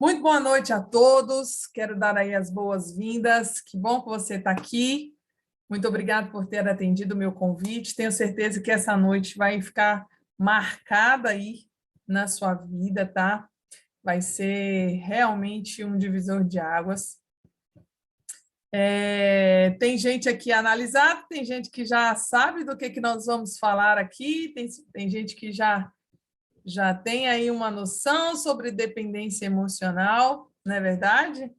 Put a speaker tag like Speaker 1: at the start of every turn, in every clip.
Speaker 1: Muito boa noite a todos, quero dar aí as boas-vindas, que bom que você está aqui, muito obrigado por ter atendido o meu convite, tenho certeza que essa noite vai ficar marcada aí na sua vida, tá? Vai ser realmente um divisor de águas. Tem gente aqui analisado, tem gente que já sabe do que nós vamos falar aqui, tem gente que já tem aí uma noção sobre dependência emocional, não é verdade?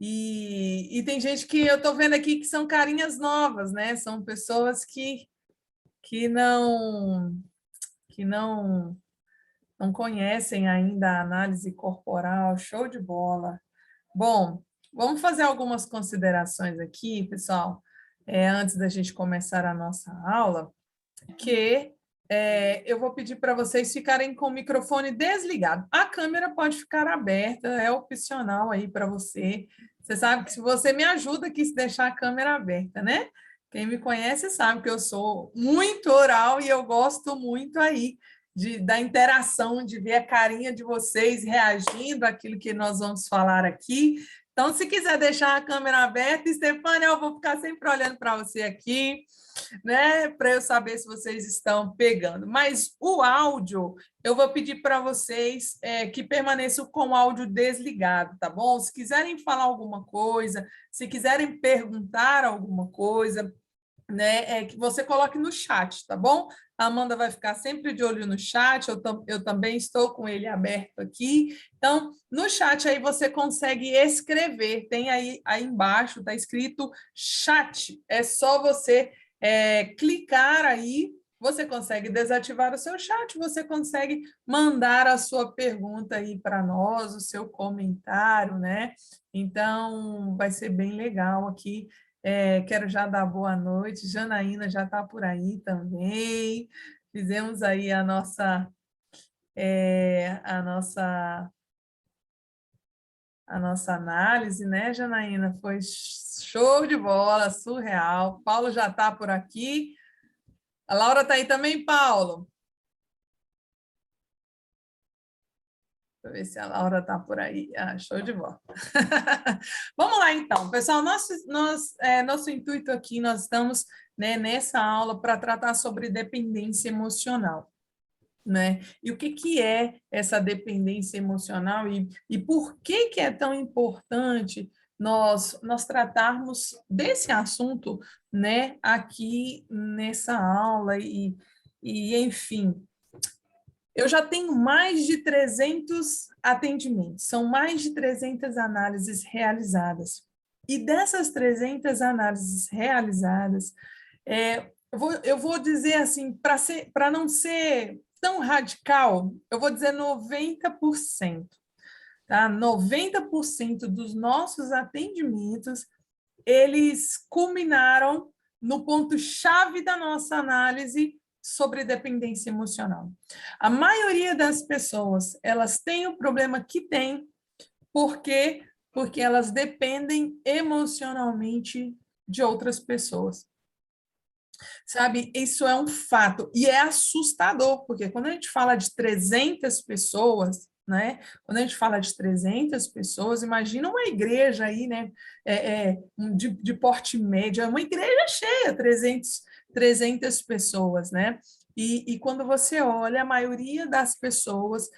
Speaker 1: E tem gente que eu estou vendo aqui que são carinhas novas, né? São pessoas que não não conhecem ainda a análise corporal, show de bola. Bom, vamos fazer algumas considerações aqui, pessoal, antes da gente começar a nossa aula, que eu vou pedir para vocês ficarem com o microfone desligado. A câmera pode ficar aberta, é opcional aí para você. Você sabe que se você me ajuda aqui se deixar a câmera aberta, né? Quem me conhece sabe que eu sou muito oral e eu gosto muito aí da interação, de ver a carinha de vocês reagindo àquilo que nós vamos falar aqui. Então, se quiser deixar a câmera aberta, Stefânia, eu vou ficar sempre olhando para você aqui, né, para eu saber se vocês estão pegando. Mas o áudio, eu vou pedir para vocês que permaneçam com o áudio desligado, tá bom? Se quiserem falar alguma coisa, se quiserem perguntar alguma coisa, né, que você coloque no chat, tá bom? A Amanda vai ficar sempre de olho no chat, eu também estou com ele aberto aqui. Então, no chat aí você consegue escrever, tem aí embaixo, está escrito chat, é só você clicar aí, você consegue desativar o seu chat, você consegue mandar a sua pergunta aí para nós, o seu comentário, né? Então, vai ser bem legal aqui. Quero já dar boa noite, Janaína já está por aí também. Fizemos aí a nossa análise, né, Janaína? Foi show de bola, surreal. Paulo já está por aqui. A Laura está aí também, Paulo? Deixa eu ver se a Laura está por aí. Ah, show de bola. Vamos lá, então. Pessoal, nosso intuito aqui, nós estamos, né, nessa aula para tratar sobre dependência emocional, né? E o que é essa dependência emocional e por que é tão importante nós tratarmos desse assunto, né, aqui nessa aula enfim, eu já tenho mais de 300 atendimentos, são mais de 300 análises realizadas. E dessas 300 análises realizadas, eu vou dizer assim, para não ser tão radical, eu vou dizer 90%. Tá? 90% dos nossos atendimentos, eles culminaram no ponto-chave da nossa análise sobre dependência emocional. A maioria das pessoas, elas têm o problema que têm, porque elas dependem emocionalmente de outras pessoas. Sabe, isso é um fato e é assustador, porque quando a gente fala de 300 pessoas, né? Quando a gente fala de 300 pessoas, imagina uma igreja aí, né? De porte médio, é uma igreja cheia, 300 pessoas, né? E quando você olha, a maioria das pessoas,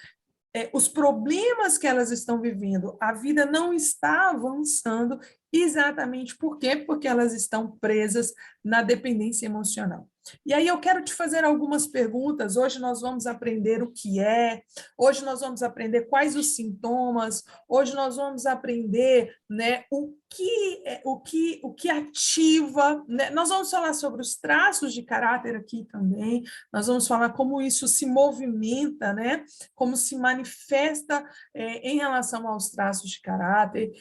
Speaker 1: os problemas que elas estão vivendo, a vida não está avançando exatamente por quê? Porque elas estão presas na dependência emocional. E aí eu quero te fazer algumas perguntas. Hoje nós vamos aprender o que é, hoje nós vamos aprender quais os sintomas, hoje nós vamos aprender, né, o que ativa, né? Nós vamos falar sobre os traços de caráter aqui também, nós vamos falar como isso se movimenta, né? Como se manifesta em relação aos traços de caráter.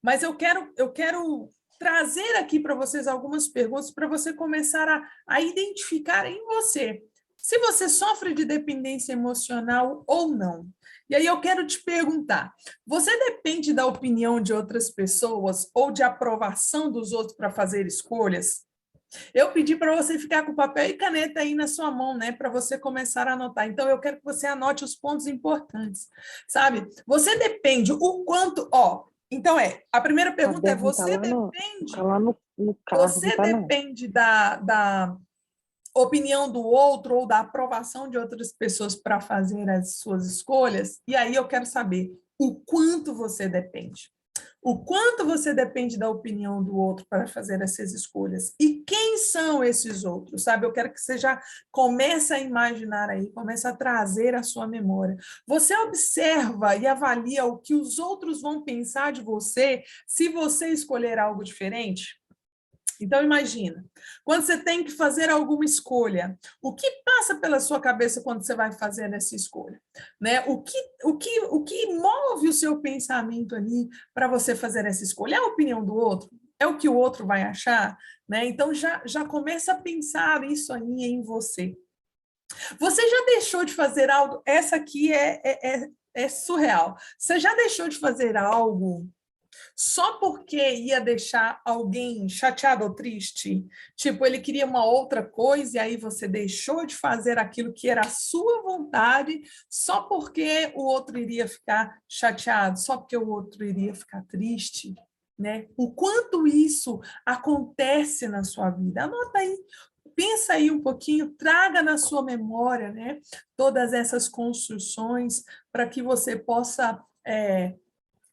Speaker 1: Mas eu quero trazer aqui para vocês algumas perguntas para você começar a identificar em você se você sofre de dependência emocional ou não. E aí eu quero te perguntar, você depende da opinião de outras pessoas ou de aprovação dos outros para fazer escolhas? Eu pedi para você ficar com papel e caneta aí na sua mão, né, para você começar a anotar. Então, eu quero que você anote os pontos importantes, sabe? Você depende o quanto, ó. Então, a primeira pergunta é:
Speaker 2: Caderno
Speaker 1: você depende,
Speaker 2: tá lá no carro, não
Speaker 1: você
Speaker 2: tá não.
Speaker 1: depende da opinião do outro ou da aprovação de outras pessoas para fazer as suas escolhas? E aí eu quero saber o quanto você depende. O quanto você depende da opinião do outro para fazer essas escolhas. E quem são esses outros, sabe? Eu quero que você já comece a imaginar aí, comece a trazer à sua memória. Você observa e avalia o que os outros vão pensar de você se você escolher algo diferente? Então, imagina, quando você tem que fazer alguma escolha, o que passa pela sua cabeça quando você vai fazer essa escolha? Né? O que move o seu pensamento ali para você fazer essa escolha? É a opinião do outro? É o que o outro vai achar? Né? Então, já começa a pensar isso aí em você. Você já deixou de fazer algo? Essa aqui é surreal. Você já deixou de fazer algo só porque ia deixar alguém chateado ou triste? Tipo, ele queria uma outra coisa e aí você deixou de fazer aquilo que era a sua vontade só porque o outro iria ficar chateado, só porque o outro iria ficar triste, né? O quanto isso acontece na sua vida? Anota aí. Pensa aí um pouquinho, traga na sua memória, né, todas essas construções para que você possa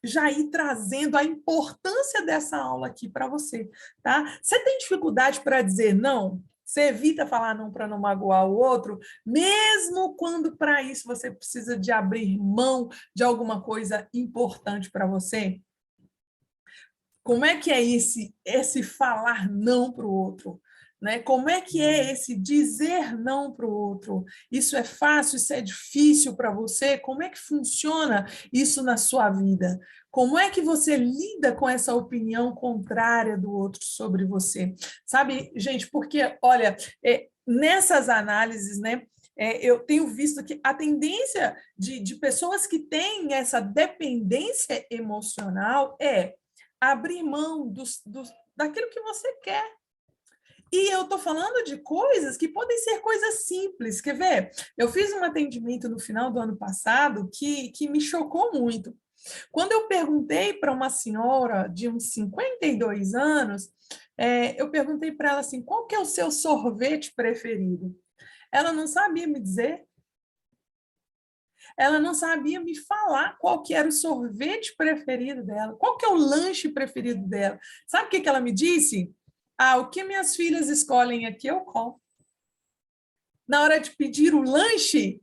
Speaker 1: já ir trazendo a importância dessa aula aqui para você, tá? Você tem dificuldade para dizer não? Você evita falar não para não magoar o outro, mesmo quando para isso você precisa de abrir mão de alguma coisa importante para você? Como é que é esse falar não para o outro? Né? Como é que é esse dizer não para o outro? Isso é fácil? Isso é difícil para você? Como é que funciona isso na sua vida? Como é que você lida com essa opinião contrária do outro sobre você? Sabe, gente, porque, olha, nessas análises, né, eu tenho visto que a tendência de pessoas que têm essa dependência emocional é abrir mão daquilo que você quer. E eu estou falando de coisas que podem ser coisas simples. Quer ver? Eu fiz um atendimento no final do ano passado que me chocou muito. Quando eu perguntei para uma senhora de uns 52 anos, eu perguntei para ela assim, qual que é o seu sorvete preferido? Ela não sabia me dizer. Ela não sabia me falar qual que era o sorvete preferido dela, qual que é o lanche preferido dela. Sabe o que ela me disse? Ah, o que minhas filhas escolhem aqui, eu como. Na hora de pedir o lanche,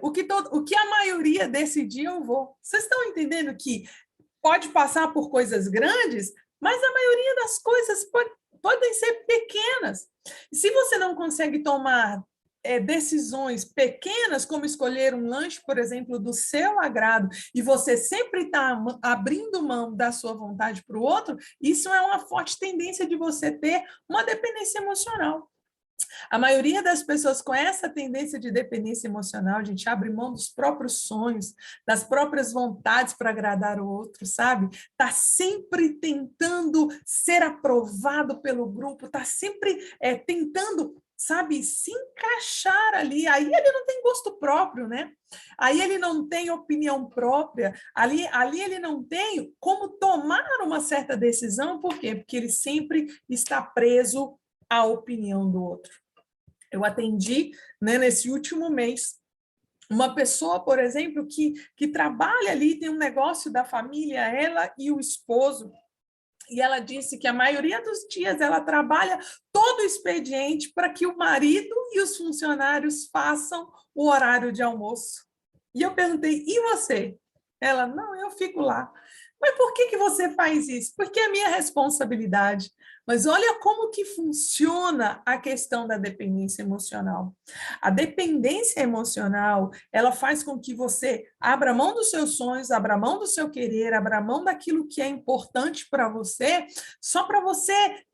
Speaker 1: o que a maioria decidir, eu vou. Vocês estão entendendo que pode passar por coisas grandes, mas a maioria das coisas podem ser pequenas. E se você não consegue tomar decisões pequenas, como escolher um lanche, por exemplo, do seu agrado, e você sempre está abrindo mão da sua vontade para o outro, isso é uma forte tendência de você ter uma dependência emocional. A maioria das pessoas com essa tendência de dependência emocional, a gente abre mão dos próprios sonhos, das próprias vontades para agradar o outro, sabe? Está sempre tentando ser aprovado pelo grupo, está sempre tentando, sabe, se encaixar ali. Aí ele não tem gosto próprio, né? Aí ele não tem opinião própria, ali ele não tem como tomar uma certa decisão, por quê? Porque ele sempre está preso à opinião do outro. Eu atendi, né, nesse último mês uma pessoa, por exemplo, que trabalha ali, tem um negócio da família, ela e o esposo, e ela disse que a maioria dos dias ela trabalha todo o expediente para que o marido e os funcionários façam o horário de almoço. E eu perguntei, e você? Ela, não, eu fico lá. Mas por que você faz isso? Porque é minha responsabilidade. Mas olha como que funciona a questão da dependência emocional. A dependência emocional, ela faz com que você abra mão dos seus sonhos, abra mão do seu querer, abra mão daquilo que é importante para você, só para você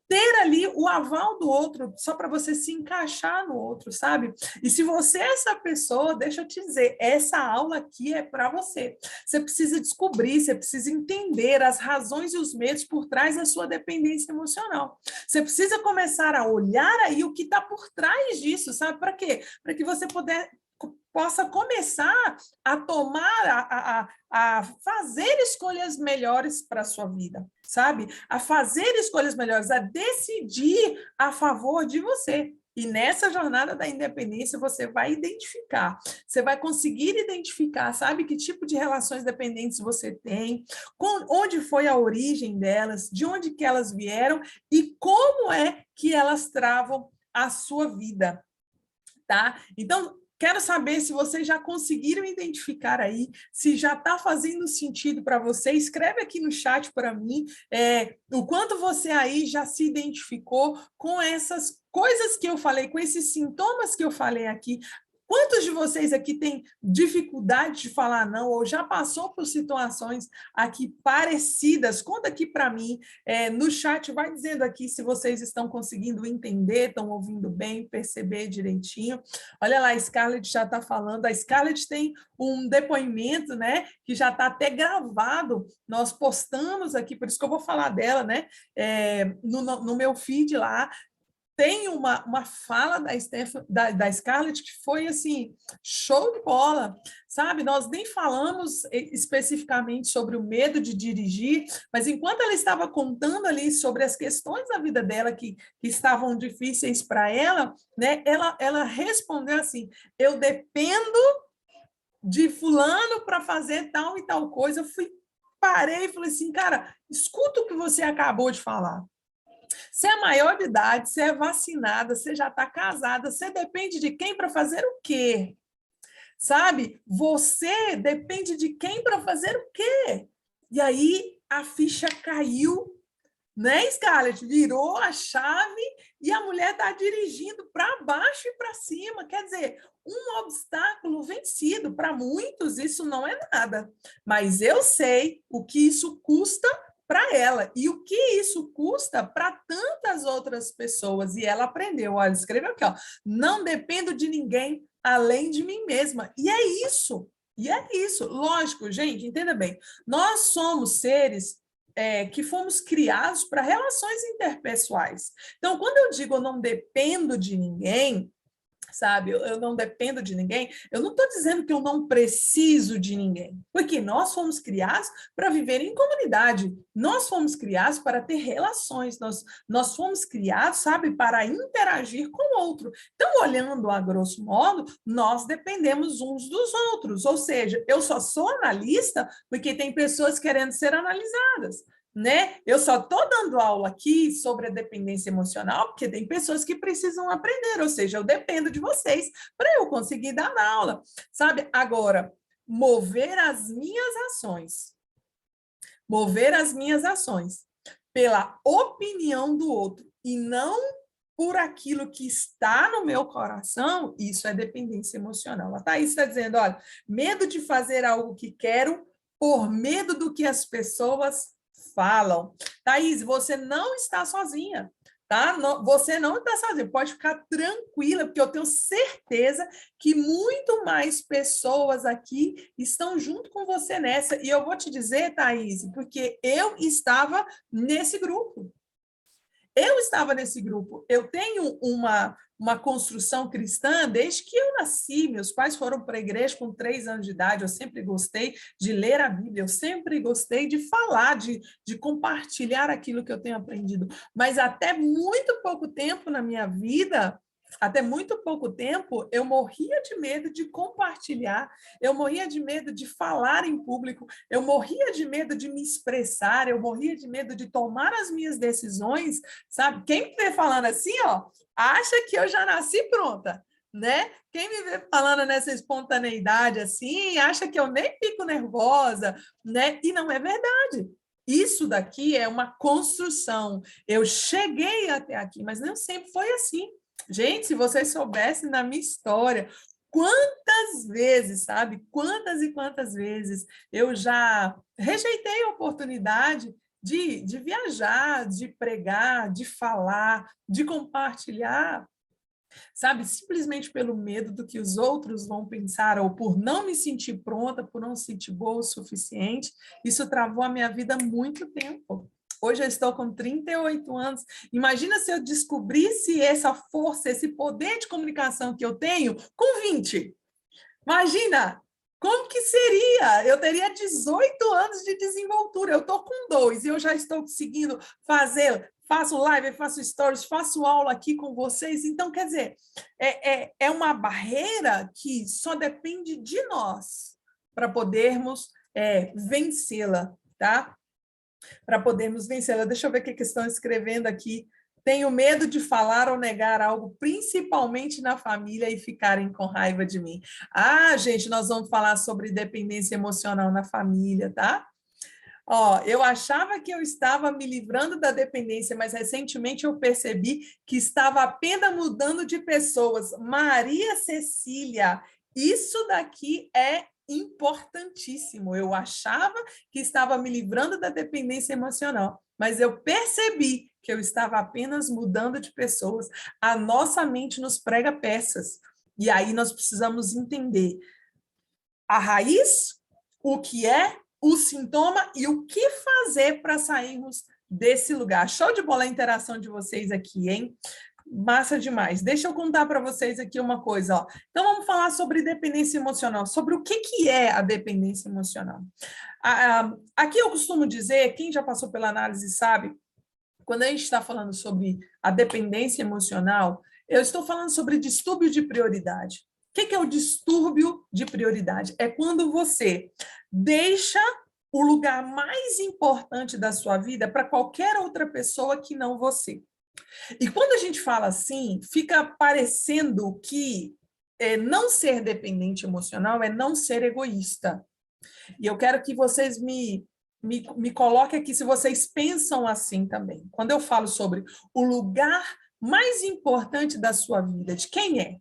Speaker 1: ter ali o aval do outro, só para você se encaixar no outro, sabe? E se você é essa pessoa, deixa eu te dizer, essa aula aqui é para você. Você precisa descobrir, você precisa entender as razões e os medos por trás da sua dependência emocional. melhor. Você precisa começar a olhar aí o que está por trás disso, sabe? Para quê? Para que você possa começar a tomar, a fazer escolhas melhores para a sua vida, sabe? A fazer escolhas melhores, a decidir a favor de você. E nessa jornada da independência, você vai identificar, você vai conseguir identificar, sabe, que tipo de relações dependentes você tem, onde foi a origem delas, de onde que elas vieram e como é que elas travam a sua vida, tá? Então, quero saber se vocês já conseguiram identificar aí, se já está fazendo sentido para você. Escreve aqui no chat para mim o quanto você aí já se identificou com essas coisas que eu falei, com esses sintomas que eu falei aqui. Quantos de vocês aqui têm dificuldade de falar não ou já passou por situações aqui parecidas? Conta aqui para mim, no chat, vai dizendo aqui se vocês estão conseguindo entender, estão ouvindo bem, perceber direitinho. Olha lá, a Scarlett já está falando. A Scarlett tem um depoimento, né, que já está até gravado. Nós postamos aqui, por isso que eu vou falar dela, né, no meu feed lá. Tem uma fala da Scarlett que foi, assim, show de bola, sabe? Nós nem falamos especificamente sobre o medo de dirigir, mas enquanto ela estava contando ali sobre as questões da vida dela que estavam difíceis para ela, né? Ela respondeu assim, eu dependo de fulano para fazer tal e tal coisa. Eu parei e falei assim, cara, escuta o que você acabou de falar. Você é maior de idade, você é vacinada, você já está casada, você depende de quem para fazer o quê? Sabe? Você depende de quem para fazer o quê? E aí a ficha caiu, né, Scarlett? Virou a chave e a mulher está dirigindo para baixo e para cima. Quer dizer, um obstáculo vencido. Para muitos, isso não é nada. Mas eu sei o que isso custa para ela e o que isso custa para tantas outras pessoas. E ela aprendeu, olha, escreveu aqui, ó, não dependo de ninguém além de mim mesma. E é isso. E é isso. Lógico, gente, entenda bem. Nós somos seres que fomos criados para relações interpessoais. Então, quando eu digo eu não dependo de ninguém, sabe, eu não dependo de ninguém, eu não estou dizendo que eu não preciso de ninguém, porque nós fomos criados para viver em comunidade, nós fomos criados para ter relações, nós fomos criados, sabe, para interagir com o outro. Então, olhando a grosso modo, nós dependemos uns dos outros, ou seja, eu só sou analista porque tem pessoas querendo ser analisadas. Né? Eu só estou dando aula aqui sobre a dependência emocional porque tem pessoas que precisam aprender, ou seja, eu dependo de vocês para eu conseguir dar aula, sabe? Agora, mover as minhas ações pela opinião do outro e não por aquilo que está no meu coração, isso é dependência emocional. A Thaís está dizendo, olha, medo de fazer algo que quero por medo do que as pessoas falam. Thaís, você não está sozinha, tá? Você não está sozinha, pode ficar tranquila, porque eu tenho certeza que muito mais pessoas aqui estão junto com você nessa. E eu vou te dizer, Thaís, porque eu estava nesse grupo. Eu tenho uma construção cristã desde que eu nasci. Meus pais foram para a igreja com 3 anos de idade. Eu sempre gostei de ler a Bíblia, eu sempre gostei de falar, de compartilhar aquilo que eu tenho aprendido. Mas até muito pouco tempo na minha vida, até muito pouco tempo, eu morria de medo de compartilhar, eu morria de medo de falar em público, eu morria de medo de me expressar, eu morria de medo de tomar as minhas decisões, sabe? Quem me vê falando assim, ó, acha que eu já nasci pronta, né? Quem me vê falando nessa espontaneidade assim, acha que eu nem fico nervosa, né? E não é verdade. Isso daqui é uma construção. Eu cheguei até aqui, mas não sempre foi assim. Gente, se vocês soubessem da minha história, quantas vezes, sabe? Quantas e quantas vezes eu já rejeitei a oportunidade de viajar, de pregar, de falar, de compartilhar, sabe? Simplesmente pelo medo do que os outros vão pensar, ou por não me sentir pronta, por não me sentir boa o suficiente. Isso travou a minha vida há muito tempo. Hoje eu estou com 38 anos. Imagina se eu descobrisse essa força, esse poder de comunicação que eu tenho com 20. Imagina, como que seria? Eu teria 18 anos de desenvoltura, eu estou com 2 e eu já estou conseguindo fazer, faço live, faço stories, faço aula aqui com vocês. Então, quer dizer, é uma barreira que só depende de nós para podermos vencê-la, tá? Para podermos vencê-la. Deixa eu ver o que estão escrevendo aqui. Tenho medo de falar ou negar algo, principalmente na família, e ficarem com raiva de mim. Ah, gente, nós vamos falar sobre dependência emocional na família, tá? Ó, eu achava que eu estava me livrando da dependência, mas recentemente eu percebi que estava apenas mudando de pessoas. Maria Cecília, isso daqui é importantíssimo. Eu achava que estava me livrando da dependência emocional, mas eu percebi que eu estava apenas mudando de pessoas. A nossa mente nos prega peças. E aí nós precisamos entender a raiz, o que é, o sintoma e o que fazer para sairmos desse lugar. Show de bola a interação de vocês aqui, hein? Massa demais. Deixa eu contar para vocês aqui uma coisa, ó. Então, vamos falar sobre dependência emocional, sobre o que é a dependência emocional. Aqui eu costumo dizer, quem já passou pela análise sabe, quando a gente está falando sobre a dependência emocional, eu estou falando sobre distúrbio de prioridade. O que é o distúrbio de prioridade? É quando você deixa o lugar mais importante da sua vida para qualquer outra pessoa que não você. E quando a gente fala assim, fica parecendo que não ser dependente emocional é não ser egoísta. E eu quero que vocês me coloquem aqui se vocês pensam assim também. Quando eu falo sobre o lugar mais importante da sua vida, de quem é?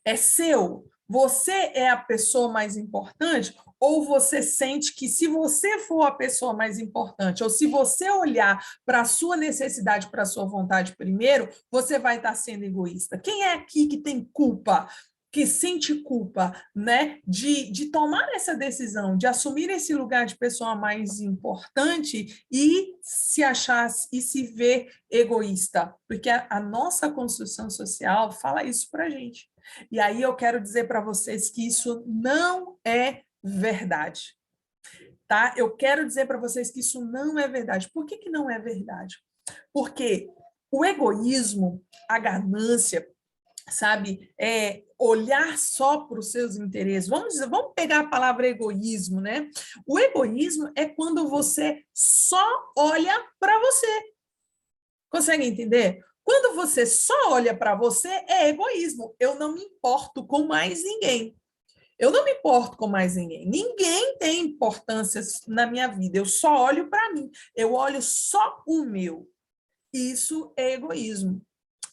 Speaker 1: É seu? Você é a pessoa mais importante? Ou você sente que se você for a pessoa mais importante, ou se você olhar para a sua necessidade, para a sua vontade primeiro, você vai estar sendo egoísta? Quem é aqui que tem culpa, que sente culpa, né, de tomar essa decisão, de assumir esse lugar de pessoa mais importante e se achar e se ver egoísta? Porque a nossa construção social fala isso para a gente. E aí eu quero dizer para vocês que isso não é verdade, tá? Eu quero dizer para vocês que isso não é verdade. Por que não é verdade? Porque o egoísmo, a ganância, sabe, olhar só para os seus interesses. Vamos pegar a palavra egoísmo, né? O egoísmo é quando você só olha para você. Consegue entender? Quando você só olha para você, é egoísmo. Eu não me importo com mais ninguém. Eu não me importo com mais ninguém. Ninguém tem importância na minha vida. Eu só olho para mim. Eu olho só o meu. Isso é egoísmo.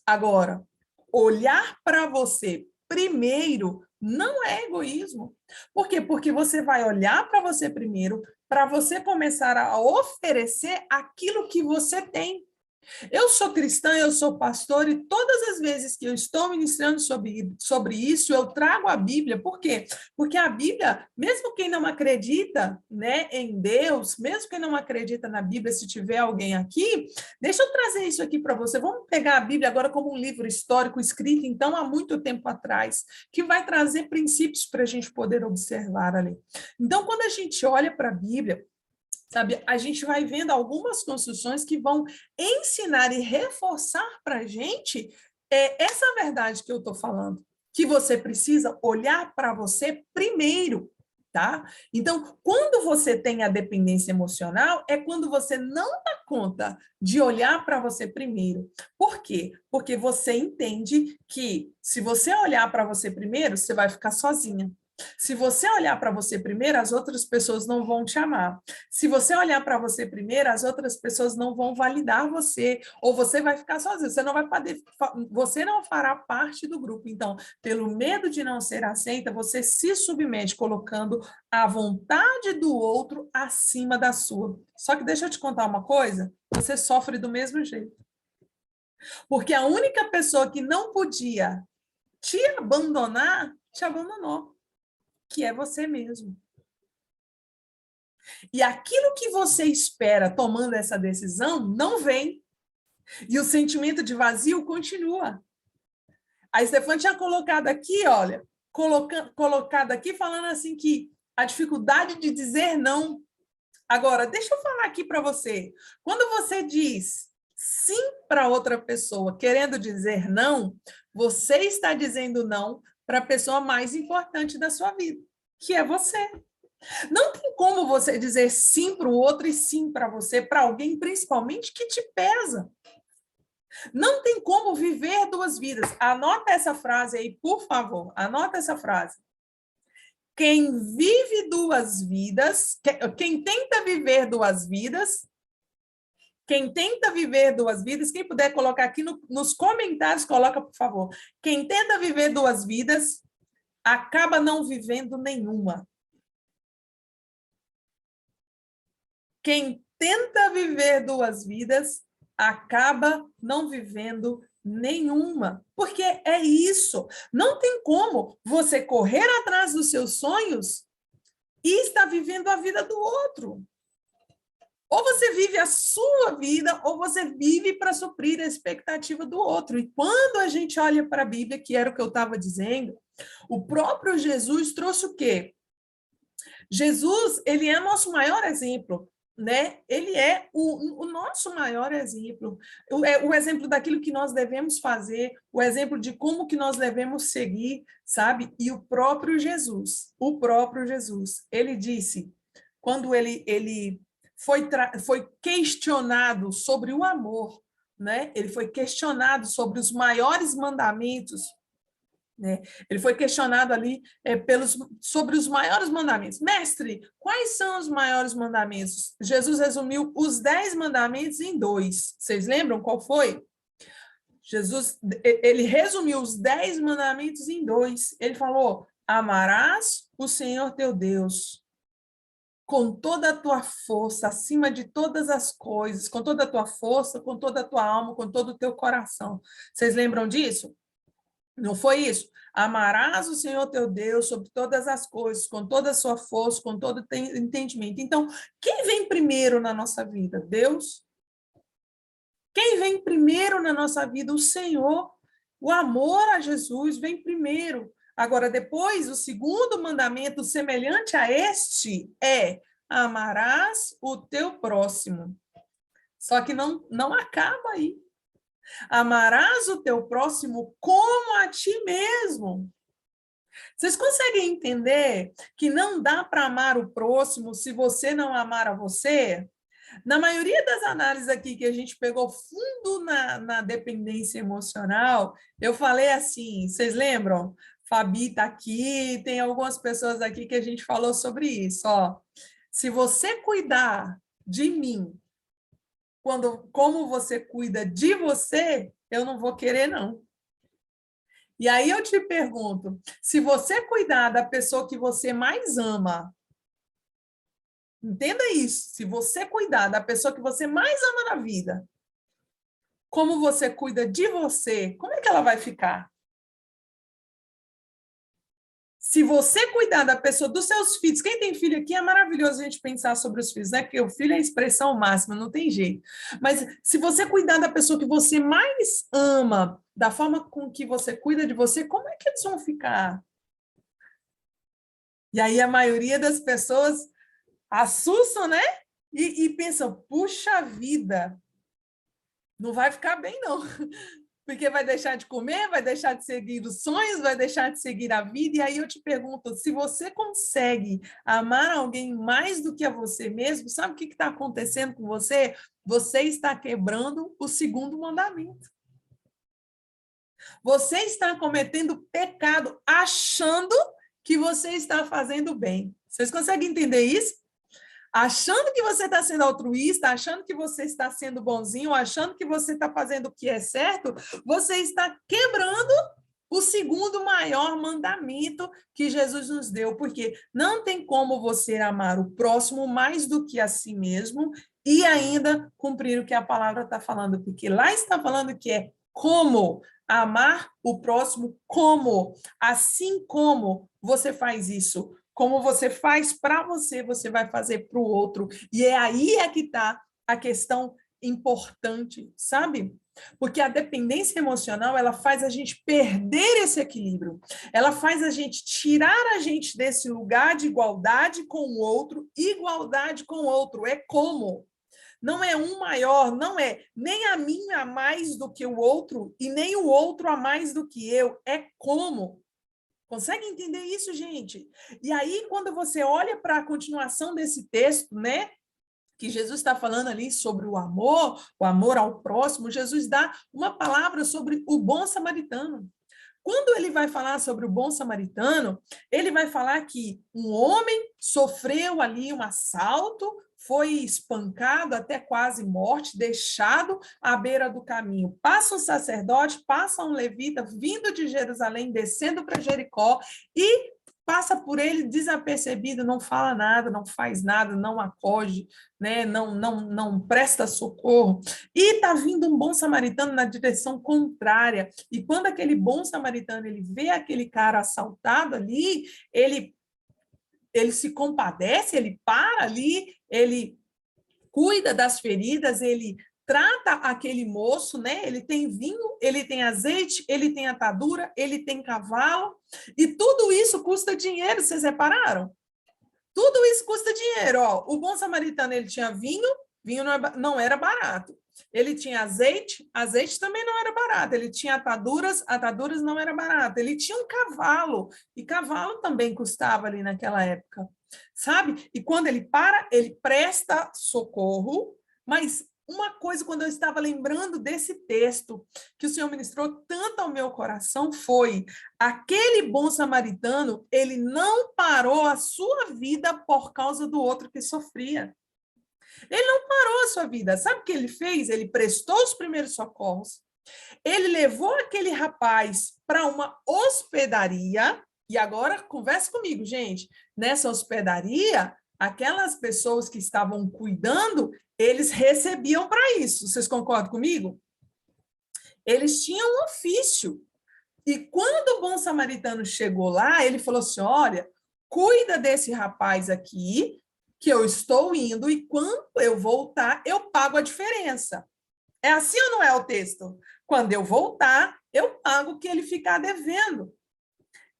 Speaker 1: Agora, olhar para você primeiro não é egoísmo. Por quê? Porque você vai olhar para você primeiro, para você começar a oferecer aquilo que você tem. Eu sou cristã, eu sou pastor, e todas as vezes que eu estou ministrando sobre isso, eu trago a Bíblia. Por quê? Porque a Bíblia, mesmo quem não acredita, né, em Deus, mesmo quem não acredita na Bíblia, se tiver alguém aqui, deixa eu trazer isso aqui para você. Vamos pegar a Bíblia agora como um livro histórico escrito, então, há muito tempo atrás, que vai trazer princípios para a gente poder observar ali. Então, quando a gente olha para a Bíblia, sabe, a gente vai vendo algumas construções que vão ensinar e reforçar para a gente essa verdade que eu estou falando, que você precisa olhar para você primeiro, tá? Então, quando você tem a dependência emocional, é quando você não dá conta de olhar para você primeiro. Por quê? Porque você entende que se você olhar para você primeiro, você vai ficar sozinha. Se você olhar para você primeiro, as outras pessoas não vão te amar. Se você olhar para você primeiro, as outras pessoas não vão validar você, ou você vai ficar sozinho, você não vai poder, você não fará parte do grupo. Então, pelo medo de não ser aceita, você se submete colocando a vontade do outro acima da sua. Só que deixa eu te contar uma coisa, você sofre do mesmo jeito. Porque a única pessoa que não podia te abandonou, que é você mesmo. E aquilo que você espera tomando essa decisão não vem. E o sentimento de vazio continua. A Stefania tinha colocado aqui, olha, colocado aqui falando assim que a dificuldade de dizer não. Agora, deixa eu falar aqui para você. Quando você diz sim para outra pessoa, querendo dizer não, você está dizendo não para a pessoa mais importante da sua vida, que é você. Não tem como você dizer sim para o outro e sim para você, para alguém principalmente que te pesa. Não tem como viver duas vidas. Anota essa frase aí, por favor. Anota essa frase. Quem vive duas vidas, quem tenta viver duas vidas, quem tenta viver duas vidas, quem puder colocar aqui nos comentários, coloca, por favor. Quem tenta viver duas vidas, acaba não vivendo nenhuma. Quem tenta viver duas vidas, acaba não vivendo nenhuma. Porque é isso. Não tem como você correr atrás dos seus sonhos e estar vivendo a vida do outro. Ou você vive a sua vida, ou você vive para suprir a expectativa do outro. E quando a gente olha para a Bíblia, que era o que eu estava dizendo, o próprio Jesus trouxe o quê? Jesus, ele é nosso maior exemplo, né? Ele é o nosso maior exemplo, o exemplo daquilo que nós devemos fazer, o exemplo de como que nós devemos seguir, sabe? E o próprio Jesus, ele disse, quando ele foi questionado sobre o amor, né? Ele foi questionado sobre os maiores mandamentos, né? Ele foi questionado ali sobre os maiores mandamentos. Mestre, quais são os maiores mandamentos? Jesus resumiu os 10 mandamentos em 2. Vocês lembram qual foi? Jesus, ele resumiu os 10 mandamentos em 2. Ele falou, amarás o Senhor teu Deus com toda a tua força, acima de todas as coisas, com toda a tua força, com toda a tua alma, com todo o teu coração. Vocês lembram disso? Não foi isso? Amarás o Senhor teu Deus sobre todas as coisas, com toda a sua força, com todo o entendimento. Então, quem vem primeiro na nossa vida? Deus. Quem vem primeiro na nossa vida? O Senhor. O amor a Jesus vem primeiro. Agora, depois, o segundo mandamento, semelhante a este, é amarás o teu próximo. Só que não acaba aí. Amarás o teu próximo como a ti mesmo. Vocês conseguem entender que não dá para amar o próximo se você não amar a você? Na maioria das análises aqui que a gente pegou fundo na dependência emocional, eu falei assim, vocês lembram? Fabi está aqui, tem algumas pessoas aqui que a gente falou sobre isso. Ó. Se você cuidar de mim, como você cuida de você, eu não vou querer, não. E aí eu te pergunto, se você cuidar da pessoa que você mais ama, entenda isso, se você cuidar da pessoa que você mais ama na vida, como você cuida de você, como é que ela vai ficar? Se você cuidar da pessoa, dos seus filhos, quem tem filho aqui é maravilhoso a gente pensar sobre os filhos, né? Porque o filho é a expressão máxima, não tem jeito. Mas se você cuidar da pessoa que você mais ama, da forma com que você cuida de você, como é que eles vão ficar? E aí a maioria das pessoas assustam, né? E pensam, puxa vida, não vai ficar bem, não. Porque vai deixar de comer, vai deixar de seguir os sonhos, vai deixar de seguir a vida. E aí eu te pergunto, se você consegue amar alguém mais do que a você mesmo, sabe o que está acontecendo com você? Você está quebrando o segundo mandamento. Você está cometendo pecado, achando que você está fazendo bem. Vocês conseguem entender isso? Achando que você está sendo altruísta, achando que você está sendo bonzinho, achando que você está fazendo o que é certo, você está quebrando o segundo maior mandamento que Jesus nos deu, porque não tem como você amar o próximo mais do que a si mesmo e ainda cumprir o que a palavra está falando, porque lá está falando que é como amar o próximo, como, assim como você faz isso Como você faz para você, você vai fazer para o outro. E aí é que está a questão importante, sabe? Porque a dependência emocional, ela faz a gente perder esse equilíbrio. Ela faz a gente tirar a gente desse lugar de igualdade com o outro, igualdade com o outro. É como? Não é um maior, não é nem a mim a mais do que o outro e nem o outro a mais do que eu. É como? Consegue entender isso, gente? E aí, quando você olha para a continuação desse texto, né? Que Jesus está falando ali sobre o amor ao próximo, Jesus dá uma palavra sobre o bom samaritano. Quando ele vai falar sobre o bom samaritano, ele vai falar que um homem sofreu ali um assalto, foi espancado até quase morte, deixado à beira do caminho. Passa um sacerdote, passa um levita vindo de Jerusalém, descendo para Jericó e passa por ele desapercebido, não fala nada, não faz nada, não acode, né? não presta socorro. E está vindo um bom samaritano na direção contrária. E quando aquele bom samaritano ele vê aquele cara assaltado ali, ele se compadece, ele para ali, ele cuida das feridas, ele trata aquele moço, né? Ele tem vinho, ele tem azeite, ele tem atadura, ele tem cavalo, e tudo isso custa dinheiro, vocês repararam? Tudo isso custa dinheiro, ó. O bom samaritano, ele tinha vinho, vinho não era barato. Ele tinha azeite, azeite também não era barato. Ele tinha ataduras, ataduras não era barato. Ele tinha um cavalo, e cavalo também custava ali naquela época, sabe? E quando ele para, ele presta socorro, mas uma coisa, quando eu estava lembrando desse texto que o Senhor ministrou tanto ao meu coração, foi aquele bom samaritano, ele não parou a sua vida por causa do outro que sofria. Ele não parou a sua vida. Sabe o que ele fez? Ele prestou os primeiros socorros, ele levou aquele rapaz para uma hospedaria, e agora converse comigo, gente. Nessa hospedaria, aquelas pessoas que estavam cuidando, eles recebiam para isso. Vocês concordam comigo? Eles tinham um ofício. E quando o bom samaritano chegou lá, ele falou assim: olha, cuida desse rapaz aqui, que eu estou indo, e quando eu voltar, eu pago a diferença. É assim ou não é o texto? Quando eu voltar, eu pago o que ele ficar devendo.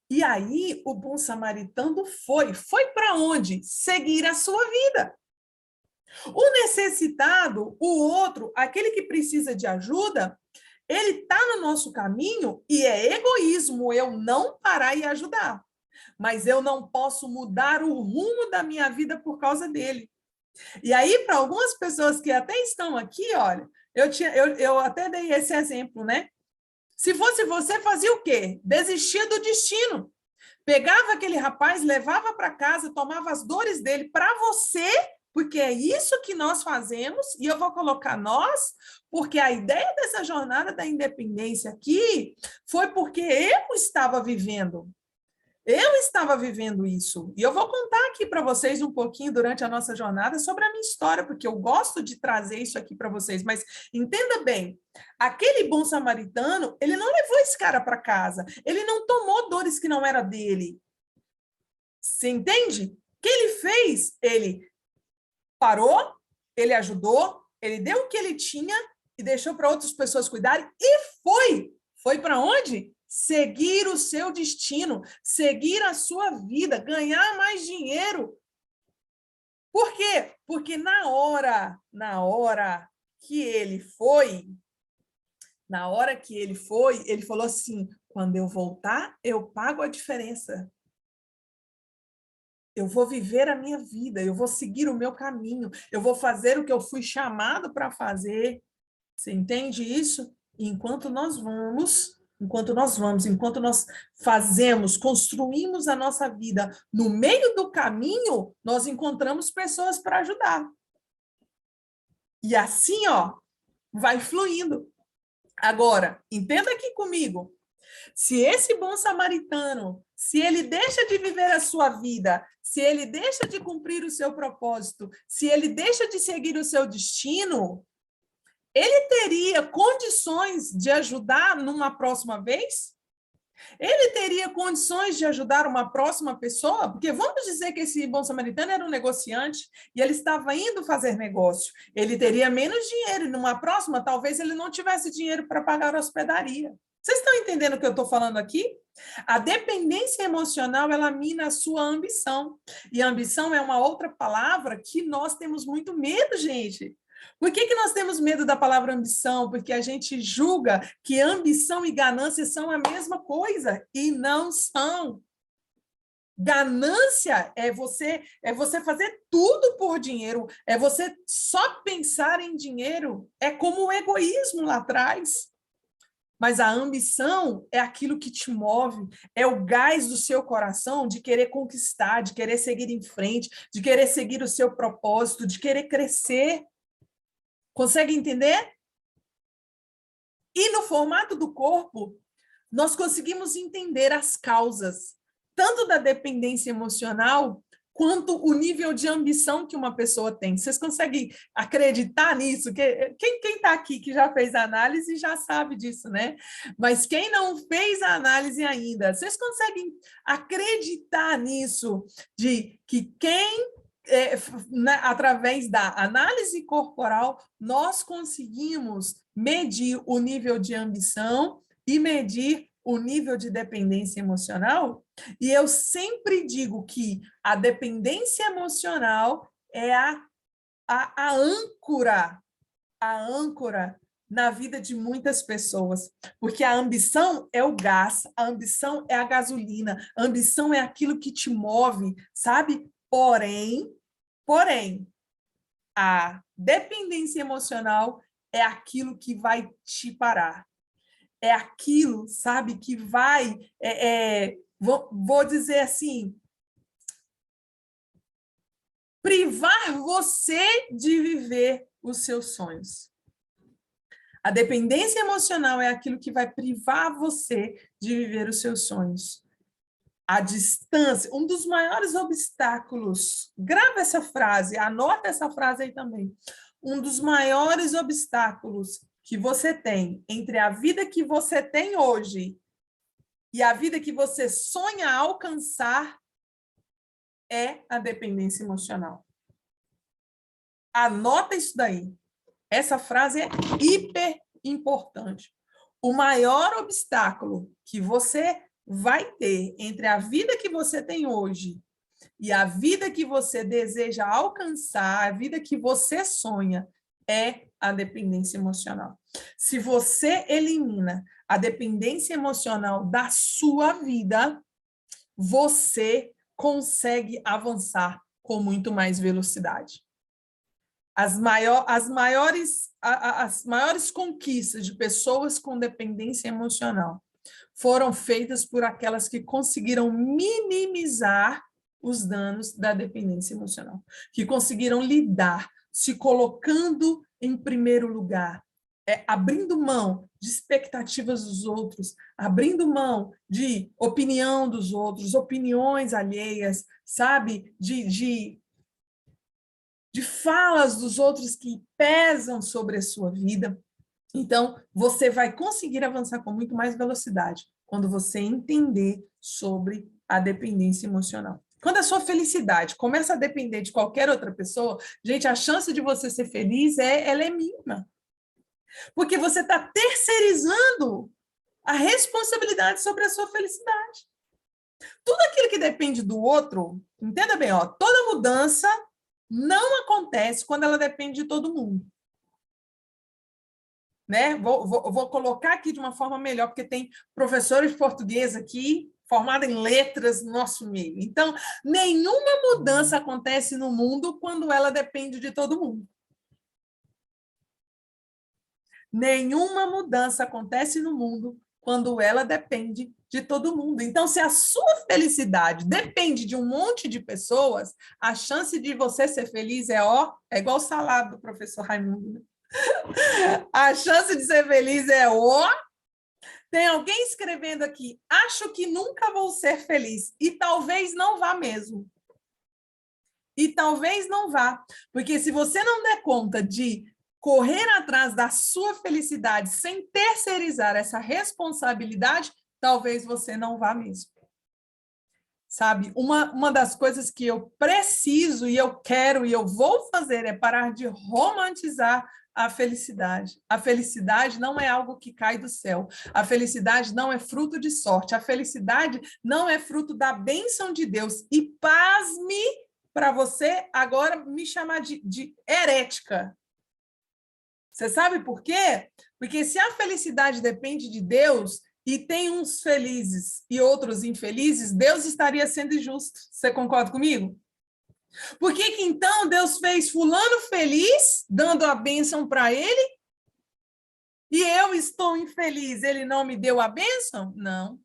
Speaker 1: E aí, o bom samaritano foi. Foi para onde? Seguir a sua vida. O necessitado, o outro, aquele que precisa de ajuda, ele está no nosso caminho e é egoísmo eu não parar e ajudar. Mas eu não posso mudar o rumo da minha vida por causa dele. E aí, para algumas pessoas que até estão aqui, olha, eu até dei esse exemplo, né? Se fosse você, fazia o quê? Desistia do destino. Pegava aquele rapaz, levava para casa, tomava as dores dele para você, porque é isso que nós fazemos, e eu vou colocar nós, porque a ideia dessa jornada da independência aqui foi porque eu estava vivendo. Eu estava vivendo isso. E eu vou contar aqui para vocês um pouquinho durante a nossa jornada sobre a minha história, porque eu gosto de trazer isso aqui para vocês. Mas entenda bem, aquele bom samaritano, ele não levou esse cara para casa. Ele não tomou dores que não era dele. Você entende? O que ele fez? Ele parou, ele ajudou, ele deu o que ele tinha e deixou para outras pessoas cuidarem e foi. Foi para onde? Seguir o seu destino, seguir a sua vida, ganhar mais dinheiro. Por quê? Porque na hora que ele foi, ele falou assim: quando eu voltar, eu pago a diferença. Eu vou viver a minha vida, eu vou seguir o meu caminho, eu vou fazer o que eu fui chamado para fazer. Você entende isso? E enquanto nós fazemos, construímos a nossa vida no meio do caminho, nós encontramos pessoas para ajudar. E assim, ó, vai fluindo. Agora, entenda aqui comigo. Se esse bom samaritano, se ele deixa de viver a sua vida, se ele deixa de cumprir o seu propósito, se ele deixa de seguir o seu destino, ele teria condições de ajudar numa próxima vez? Ele teria condições de ajudar uma próxima pessoa? Porque vamos dizer que esse bom samaritano era um negociante e ele estava indo fazer negócio. Ele teria menos dinheiro e numa próxima, talvez ele não tivesse dinheiro para pagar a hospedaria. Vocês estão entendendo o que eu estou falando aqui? A dependência emocional, ela mina a sua ambição. E a ambição é uma outra palavra que nós temos muito medo, gente. Por que nós temos medo da palavra ambição? Porque a gente julga que ambição e ganância são a mesma coisa, e não são. Ganância é você fazer tudo por dinheiro, é você só pensar em dinheiro, é como o egoísmo lá atrás. Mas a ambição é aquilo que te move, é o gás do seu coração de querer conquistar, de querer seguir em frente, de querer seguir o seu propósito, de querer crescer. Consegue entender? E no formato do corpo, nós conseguimos entender as causas, tanto da dependência emocional, quanto o nível de ambição que uma pessoa tem. Vocês conseguem acreditar nisso? Quem está aqui que já fez a análise já sabe disso, né? Mas quem não fez a análise ainda, vocês conseguem acreditar nisso, de que através da análise corporal, nós conseguimos medir o nível de ambição e medir o nível de dependência emocional? E eu sempre digo que a dependência emocional é a âncora na vida de muitas pessoas, porque a ambição é o gás, a ambição é a gasolina, a ambição é aquilo que te move, sabe? Porém, a dependência emocional é aquilo que vai te parar. É aquilo, sabe, que vai, vou dizer assim, privar você de viver os seus sonhos. A dependência emocional é aquilo que vai privar você de viver os seus sonhos. A distância, um dos maiores obstáculos, grava essa frase, anota essa frase aí também. Um dos maiores obstáculos que você tem entre a vida que você tem hoje e a vida que você sonha alcançar é a dependência emocional. Anota isso daí. Essa frase é hiper importante. O maior obstáculo que você vai ter entre a vida que você tem hoje e a vida que você deseja alcançar, a vida que você sonha, é a dependência emocional. Se você elimina a dependência emocional da sua vida, você consegue avançar com muito mais velocidade. As maiores conquistas de pessoas com dependência emocional foram feitas por aquelas que conseguiram minimizar os danos da dependência emocional, que conseguiram lidar, se colocando em primeiro lugar, abrindo mão de expectativas dos outros, abrindo mão de opinião dos outros, opiniões alheias, sabe? De falas dos outros que pesam sobre a sua vida. Então, você vai conseguir avançar com muito mais velocidade quando você entender sobre a dependência emocional. Quando a sua felicidade começa a depender de qualquer outra pessoa, gente, a chance de você ser feliz ela é mínima. Porque você está terceirizando a responsabilidade sobre a sua felicidade. Tudo aquilo que depende do outro, entenda bem, ó, toda mudança não acontece quando ela depende de todo mundo. Né? Vou colocar aqui de uma forma melhor, porque tem professores de português aqui, formados em letras no nosso meio. Então, nenhuma mudança acontece no mundo quando ela depende de todo mundo. Nenhuma mudança acontece no mundo quando ela depende de todo mundo. Então, se a sua felicidade depende de um monte de pessoas, a chance de você ser feliz é igual o salário do professor Raimundo. A chance de ser feliz é Tem alguém escrevendo aqui, acho que nunca vou ser feliz. E talvez não vá mesmo. E talvez não vá. Porque se você não der conta de correr atrás da sua felicidade sem terceirizar essa responsabilidade, talvez você não vá mesmo. Sabe, uma das coisas que eu preciso e eu quero e eu vou fazer é parar de romantizar a felicidade. A felicidade não é algo que cai do céu. A felicidade não é fruto de sorte. A felicidade não é fruto da bênção de Deus. E pasme para você agora me chamar de herética. Você sabe por quê? Porque se a felicidade depende de Deus, e tem uns felizes e outros infelizes, Deus estaria sendo injusto. Você concorda comigo? Por que que então Deus fez fulano feliz, dando a bênção para ele, e eu estou infeliz, ele não me deu a bênção? Não.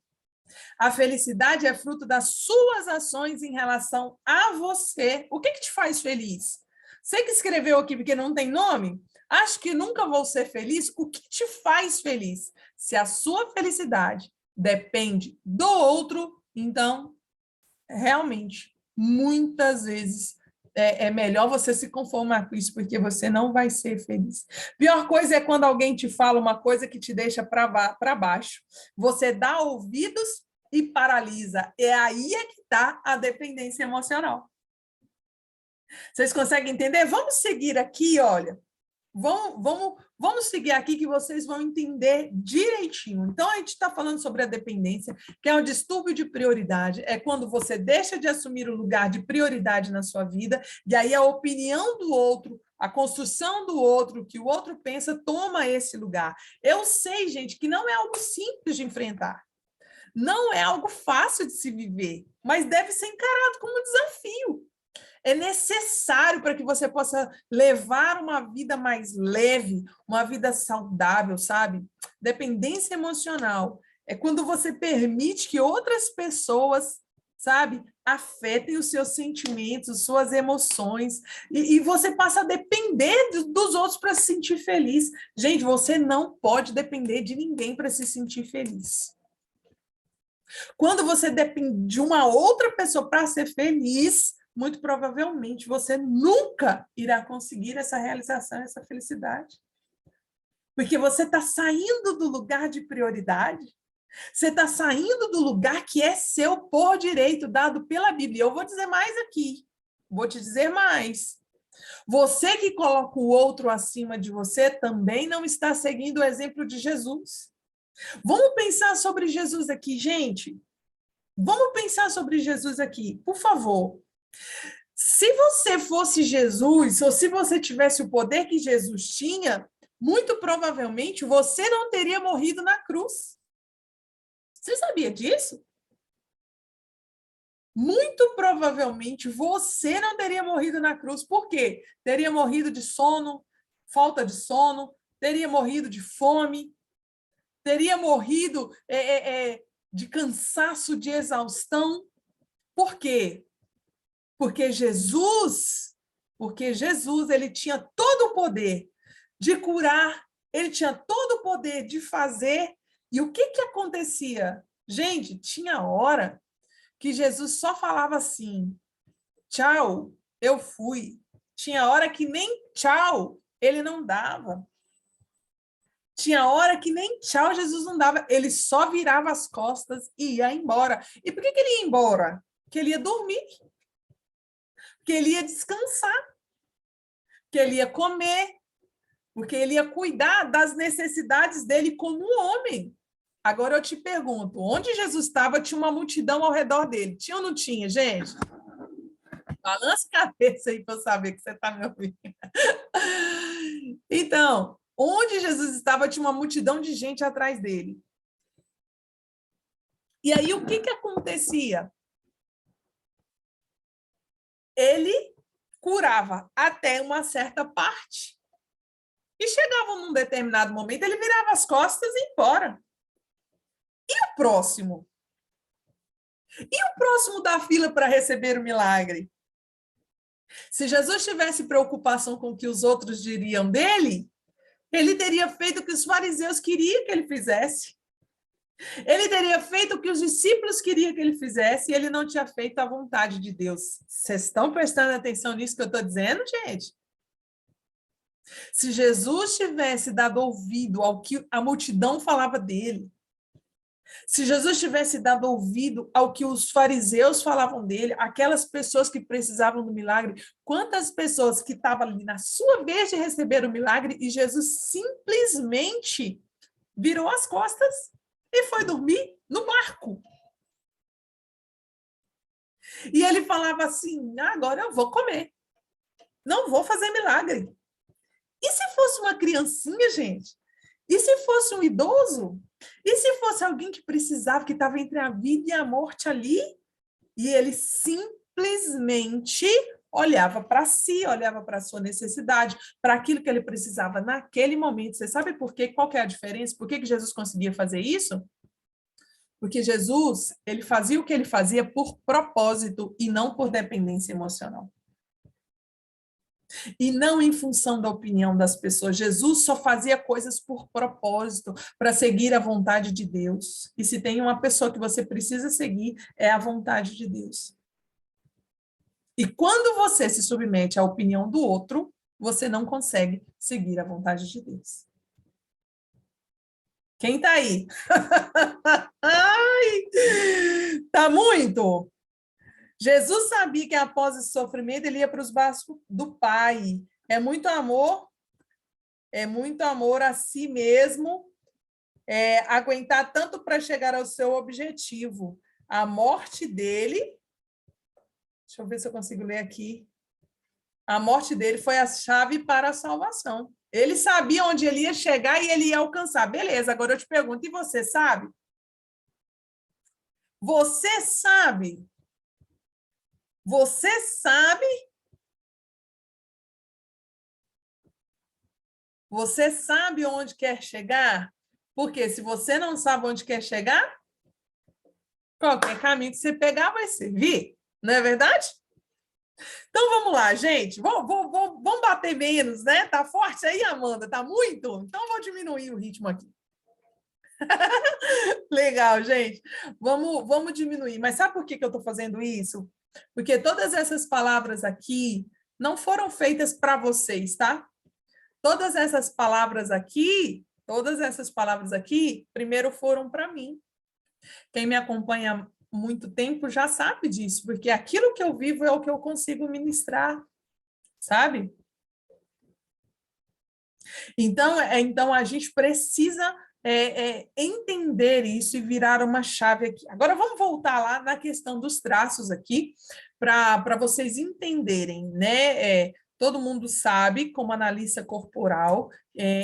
Speaker 1: A felicidade é fruto das suas ações em relação a você. O que que te faz feliz? Você que escreveu aqui porque não tem nome? Acho que nunca vou ser feliz. O que te faz feliz? Se a sua felicidade depende do outro, então, realmente, muitas vezes, é melhor você se conformar com isso, porque você não vai ser feliz. Pior coisa é quando alguém te fala uma coisa que te deixa para baixo. Você dá ouvidos e paralisa. É aí que está a dependência emocional. Vocês conseguem entender? Vamos seguir aqui, olha. Vamos seguir aqui que vocês vão entender direitinho. Então, a gente está falando sobre a dependência, que é um distúrbio de prioridade. É quando você deixa de assumir o lugar de prioridade na sua vida, e aí a opinião do outro, a construção do outro, o que o outro pensa, toma esse lugar. Eu sei, gente, que não é algo simples de enfrentar. Não é algo fácil de se viver, mas deve ser encarado como um desafio. É necessário para que você possa levar uma vida mais leve, uma vida saudável, sabe? Dependência emocional é quando você permite que outras pessoas, sabe, afetem os seus sentimentos, suas emoções, e você passa a depender dos outros para se sentir feliz. Gente, você não pode depender de ninguém para se sentir feliz. Quando você depende de uma outra pessoa para ser feliz, muito provavelmente você nunca irá conseguir essa realização, essa felicidade. Porque você está saindo do lugar de prioridade, você está saindo do lugar que é seu por direito, dado pela Bíblia. Eu vou dizer mais aqui, vou te dizer mais. Você que coloca o outro acima de você também não está seguindo o exemplo de Jesus. Vamos pensar sobre Jesus aqui, gente. Vamos pensar sobre Jesus aqui, por favor. Se você fosse Jesus, ou se você tivesse o poder que Jesus tinha, muito provavelmente você não teria morrido na cruz. Você sabia disso? Muito provavelmente você não teria morrido na cruz. Por quê? Teria morrido de sono, falta de sono, teria morrido de fome, teria morrido de cansaço, de exaustão. Por quê? Porque Jesus, ele tinha todo o poder de curar, ele tinha todo o poder de fazer. E o que acontecia? Gente, tinha hora que Jesus só falava assim: tchau, eu fui. Tinha hora que nem tchau ele não dava. Tinha hora que nem tchau Jesus não dava. Ele só virava as costas e ia embora. E por que ele ia embora? Porque ele ia dormir. Porque ele ia descansar. Porque ele ia comer. Porque ele ia cuidar das necessidades dele como homem. Agora eu te pergunto, onde Jesus estava, tinha uma multidão ao redor dele. Tinha ou não tinha, gente? Balança a cabeça aí para eu saber que você está me ouvindo. Então, onde Jesus estava, tinha uma multidão de gente atrás dele. E aí, o que acontecia? Ele curava até uma certa parte. E chegava num determinado momento, ele virava as costas e ia embora. E o próximo? E o próximo da fila para receber o milagre? Se Jesus tivesse preocupação com o que os outros diriam dele, ele teria feito o que os fariseus queriam que ele fizesse. Ele teria feito o que os discípulos queriam que ele fizesse e ele não tinha feito a vontade de Deus. Vocês estão prestando atenção nisso que eu estou dizendo, gente? Se Jesus tivesse dado ouvido ao que a multidão falava dele, Se Jesus tivesse dado ouvido ao que os fariseus falavam dele, aquelas pessoas que precisavam do milagre, quantas pessoas que estavam ali na sua vez de receber o milagre e Jesus simplesmente virou as costas e foi dormir no barco. E ele falava assim: agora eu vou comer, não vou fazer milagre. E se fosse uma criancinha, gente? E se fosse um idoso? E se fosse alguém que precisava, que estava entre a vida e a morte ali? E ele simplesmente olhava para si, olhava para a sua necessidade, para aquilo que ele precisava naquele momento. Você sabe por quê? Qual que é a diferença? Por que Jesus conseguia fazer isso? Porque Jesus, ele fazia o que ele fazia por propósito e não por dependência emocional. E não em função da opinião das pessoas. Jesus só fazia coisas por propósito, para seguir a vontade de Deus. E se tem uma pessoa que você precisa seguir, é a vontade de Deus. E quando você se submete à opinião do outro, você não consegue seguir a vontade de Deus. Quem tá aí? Ai, tá muito? Jesus sabia que após esse sofrimento ele ia para os braços do Pai. É muito amor a si mesmo, aguentar tanto para chegar ao seu objetivo. A morte dele, deixa eu ver se eu consigo ler aqui. A morte dele foi a chave para a salvação. Ele sabia onde ele ia chegar e ele ia alcançar. Beleza, agora eu te pergunto, e você sabe? Você sabe? Você sabe? Você sabe onde quer chegar? Porque se você não sabe onde quer chegar, qualquer caminho que você pegar vai servir, não é verdade? Então vamos lá, gente. Vamos bater menos, né? Tá forte aí, Amanda? Tá muito? Então vou diminuir o ritmo aqui. Legal, gente. Vamos diminuir. Mas sabe por que eu estou fazendo isso? Porque todas essas palavras aqui não foram feitas para vocês, tá? Todas essas palavras aqui, primeiro foram para mim. Quem me acompanha há muito tempo já sabe disso, porque aquilo que eu vivo é o que eu consigo ministrar, sabe? Então a gente precisa entender isso e virar uma chave aqui. Agora vamos voltar lá na questão dos traços aqui, para vocês entenderem, né? Todo mundo sabe, como analista corporal,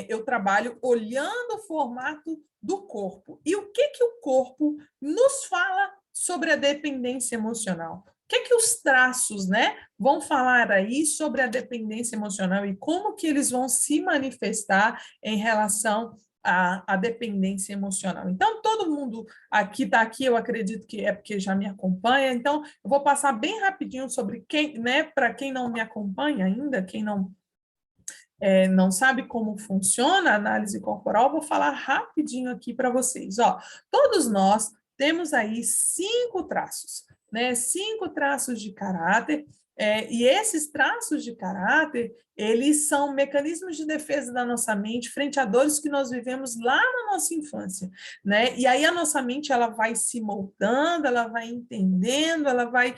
Speaker 1: eu trabalho olhando o formato do corpo. E o que o corpo nos fala sobre a dependência emocional? O que os traços, né, vão falar aí sobre a dependência emocional e como que eles vão se manifestar em relação à dependência emocional? Então, todo mundo aqui está aqui, eu acredito que é porque já me acompanha, então eu vou passar bem rapidinho sobre quem, né, para quem não me acompanha ainda, quem não sabe como funciona a análise corporal, vou falar rapidinho aqui para vocês. Ó, todos nós temos aí 5 traços, né? 5 traços de caráter, e esses traços de caráter, eles são mecanismos de defesa da nossa mente frente a dores que nós vivemos lá na nossa infância, né? E aí a nossa mente, ela vai se moldando, ela vai entendendo, ela vai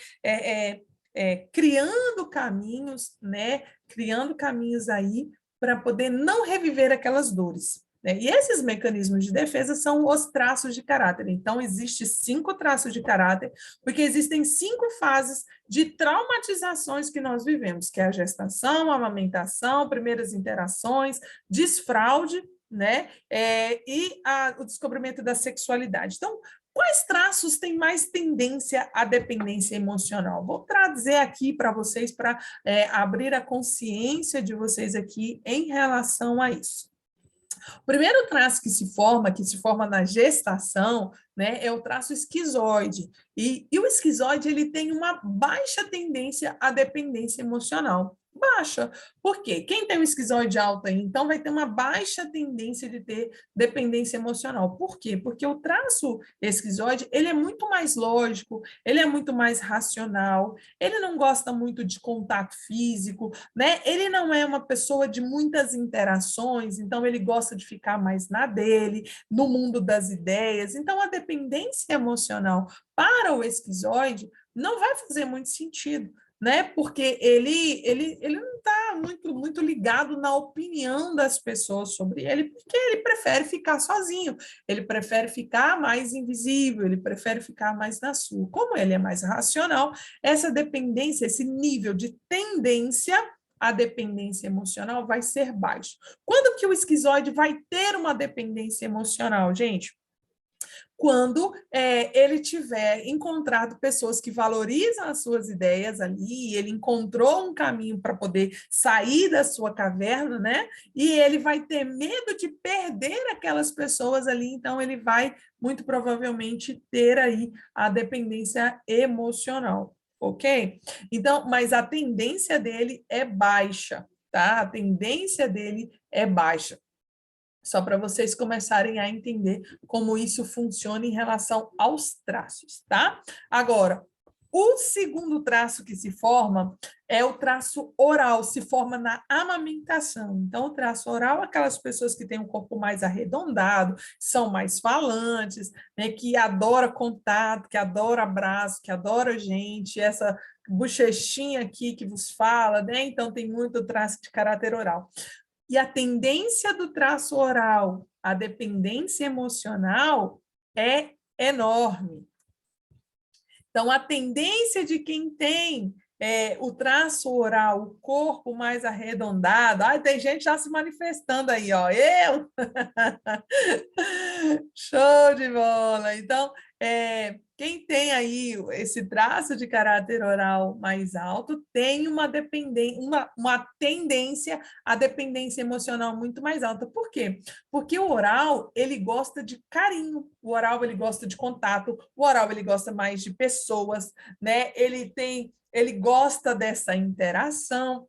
Speaker 1: criando caminhos, né? Criando caminhos aí para poder não reviver aquelas dores, né? E esses mecanismos de defesa são os traços de caráter. Então, existem 5 traços de caráter, porque existem 5 fases de traumatizações que nós vivemos, que é a gestação, a amamentação, primeiras interações, desfraude, né? O descobrimento da sexualidade. Então, quais traços têm mais tendência à dependência emocional? Vou trazer aqui para vocês, para abrir a consciência de vocês aqui em relação a isso. O primeiro traço que se forma na gestação, né, é o traço esquizoide. E o esquizoide, ele tem uma baixa tendência à dependência emocional. Baixa. Por quê? Quem tem um esquizoide alto aí, então, vai ter uma baixa tendência de ter dependência emocional. Por quê? Porque o traço esquizoide, ele é muito mais lógico, ele é muito mais racional, ele não gosta muito de contato físico, né? Ele não é uma pessoa de muitas interações, então ele gosta de ficar mais na dele, no mundo das ideias. Então, a dependência emocional para o esquizoide não vai fazer muito sentido, né? Porque ele não está muito ligado na opinião das pessoas sobre ele, porque ele prefere ficar sozinho, ele prefere ficar mais invisível, ele prefere ficar mais na sua. Como ele é mais racional, essa dependência, esse nível de tendência à dependência emocional vai ser baixo. Quando que o esquizoide vai ter uma dependência emocional, gente? Quando ele tiver encontrado pessoas que valorizam as suas ideias ali, ele encontrou um caminho para poder sair da sua caverna, né? E ele vai ter medo de perder aquelas pessoas ali, então ele vai muito provavelmente ter aí a dependência emocional, ok? Então, mas a tendência dele é baixa, tá? A tendência dele é baixa. Só para vocês começarem a entender como isso funciona em relação aos traços, tá? Agora, o segundo traço que se forma é o traço oral, se forma na amamentação. Então, o traço oral é aquelas pessoas que têm um corpo mais arredondado, são mais falantes, né, que adora contato, que adora abraço, que adora gente, essa bochechinha aqui que vos fala, né? Então, tem muito traço de caráter oral. E a tendência do traço oral, a dependência emocional é enorme. Então, a tendência de quem tem o traço oral, o corpo mais arredondado, tem gente já se manifestando aí, ó, eu! Show de bola! Então, quem tem aí esse traço de caráter oral mais alto tem uma tendência à dependência emocional muito mais alta. Por quê? Porque o oral, ele gosta de carinho, o oral, ele gosta de contato, o oral, ele gosta mais de pessoas, né? Ele gosta dessa interação,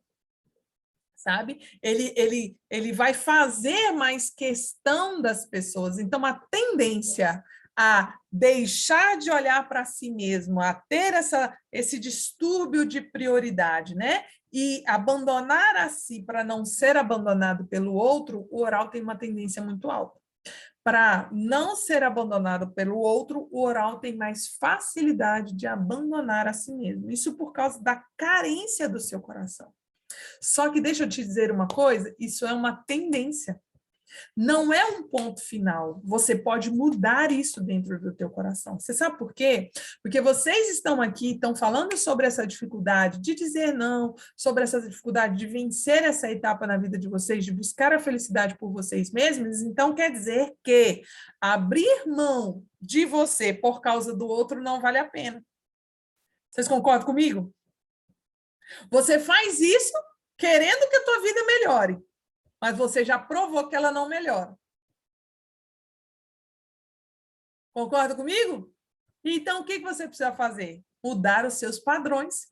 Speaker 1: sabe? Ele vai fazer mais questão das pessoas. Então, a tendência a deixar de olhar para si mesmo, a ter esse distúrbio de prioridade, né? E abandonar a si para não ser abandonado pelo outro, o oral tem uma tendência muito alta. Para não ser abandonado pelo outro, o oral tem mais facilidade de abandonar a si mesmo. Isso por causa da carência do seu coração. Só que deixa eu te dizer uma coisa, isso é uma tendência. Não é um ponto final. Você pode mudar isso dentro do teu coração. Você sabe por quê? Porque vocês estão aqui, estão falando sobre essa dificuldade de dizer não, sobre essa dificuldade de vencer essa etapa na vida de vocês, de buscar a felicidade por vocês mesmos. Então, quer dizer que abrir mão de você por causa do outro não vale a pena. Vocês concordam comigo? Você faz isso querendo que a tua vida melhore, mas você já provou que ela não melhora. Concorda comigo? Então, o que você precisa fazer? Mudar os seus padrões.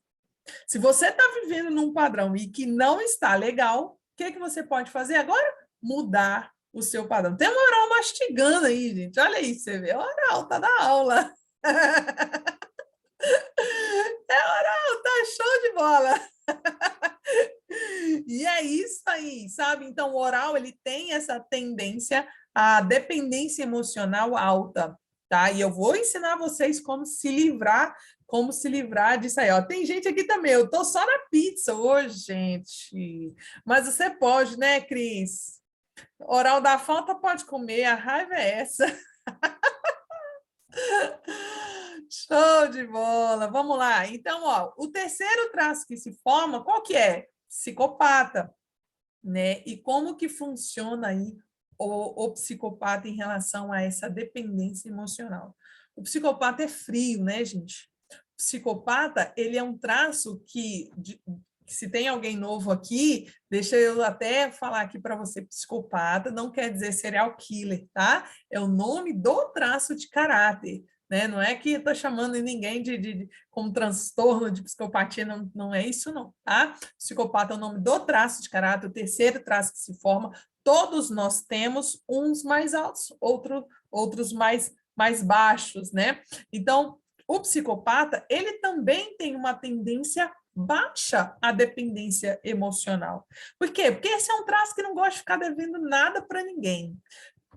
Speaker 1: Se você está vivendo num padrão e que não está legal, o que você pode fazer agora? Mudar o seu padrão. Tem uma oral mastigando aí, gente. Olha aí, você vê. Oral, tá na aula. É oral, tá show de bola. E é isso aí, sabe? Então, o oral, ele tem essa tendência à dependência emocional alta, tá? E eu vou ensinar vocês como se livrar disso aí, ó. Tem gente aqui também, eu tô só na pizza hoje, gente. Mas você pode, né, Cris? Oral da falta pode comer, a raiva é essa. Show de bola, vamos lá. Então, ó, o terceiro traço que se forma, qual que é? Psicopata, né? E como que funciona aí o psicopata em relação a essa dependência emocional? O psicopata é frio, né, gente? O psicopata, ele é um traço que se tem alguém novo aqui, deixa eu até falar aqui para você, psicopata não quer dizer serial killer, tá? É o nome do traço de caráter. né? Não é que estou chamando ninguém como transtorno de psicopatia, não, não é isso, não, tá? Psicopata é o nome do traço de caráter, o terceiro traço que se forma. Todos nós temos uns mais altos, outros mais baixos, né? Então, o psicopata, ele também tem uma tendência baixa à dependência emocional. Por quê? Porque esse é um traço que não gosta de ficar devendo nada para ninguém.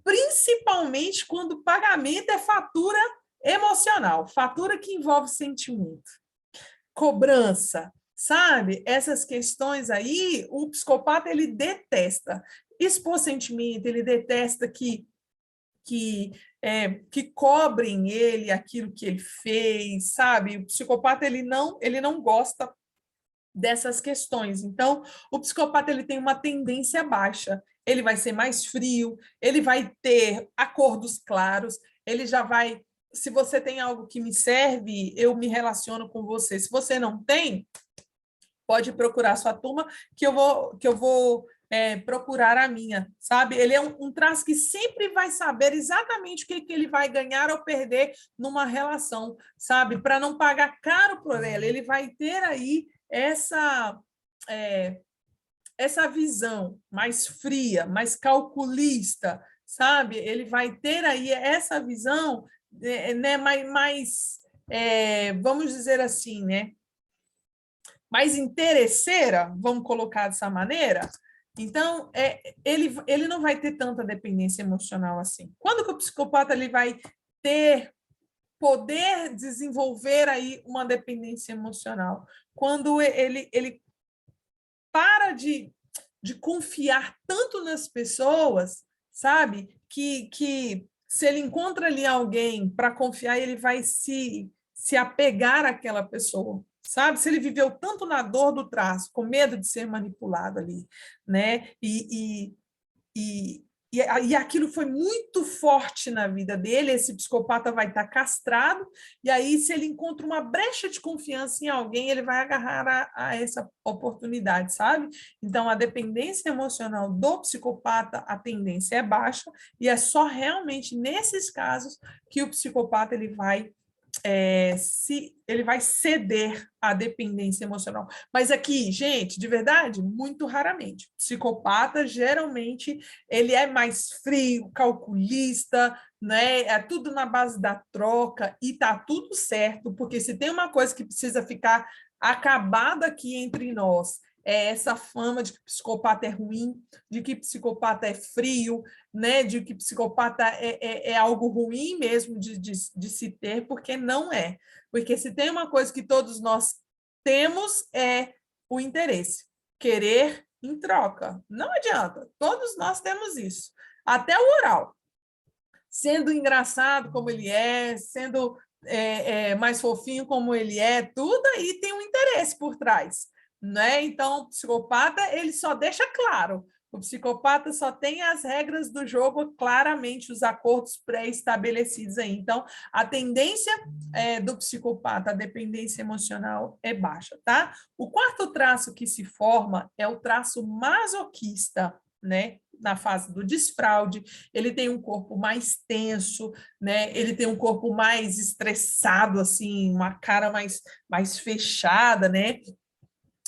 Speaker 1: Principalmente quando o pagamento é fatura emocional, fatura que envolve sentimento, cobrança, sabe? Essas questões aí, o psicopata, ele detesta expor sentimento, ele detesta que cobrem ele aquilo que ele fez, sabe? O psicopata, ele não gosta dessas questões. Então, o psicopata, ele tem uma tendência baixa, ele vai ser mais frio, ele vai ter acordos claros, ele já vai, se você tem algo que me serve, eu me relaciono com você. Se você não tem, pode procurar sua turma que eu vou procurar a minha, sabe? Ele é um traço que sempre vai saber exatamente o que ele vai ganhar ou perder numa relação, sabe? Para não pagar caro por ela. Ele vai ter aí essa visão mais fria, mais calculista, sabe? Ele vai ter aí essa visão, né, vamos dizer assim, né? Mais interesseira, vamos colocar dessa maneira. Então, ele não vai ter tanta dependência emocional assim. Quando que o psicopata ele vai poder desenvolver aí uma dependência emocional? Quando ele para de confiar tanto nas pessoas, sabe? Que se ele encontra ali alguém para confiar, ele vai se apegar àquela pessoa, sabe? Se ele viveu tanto na dor do traço, com medo de ser manipulado ali, né? E aquilo foi muito forte na vida dele, esse psicopata vai estar castrado, e aí, se ele encontra uma brecha de confiança em alguém, ele vai agarrar a essa oportunidade, sabe? Então, a dependência emocional do psicopata, a tendência é baixa, e é só realmente nesses casos que o psicopata ele vai ceder à dependência emocional. Mas aqui, gente, de verdade, muito raramente. Psicopata, geralmente, ele é mais frio, calculista, né? É tudo na base da troca e tá tudo certo, porque se tem uma coisa que precisa ficar acabada aqui entre nós, é essa fama de que psicopata é ruim, de que psicopata é frio, né, de que psicopata é algo ruim mesmo de se ter, porque não é. Porque se tem uma coisa que todos nós temos é o interesse, querer em troca. Não adianta, todos nós temos isso. Até o oral. Sendo engraçado como ele é, sendo mais fofinho como ele é, tudo aí tem um interesse por trás, né? Então, o psicopata, ele só deixa claro, o psicopata só tem as regras do jogo claramente, os acordos pré-estabelecidos aí. Então, a tendência do psicopata, a dependência emocional é baixa, tá? O quarto traço que se forma é o traço masoquista, né? Na fase do desfraude, ele tem um corpo mais tenso, né? Ele tem um corpo mais estressado, assim, uma cara mais fechada, né?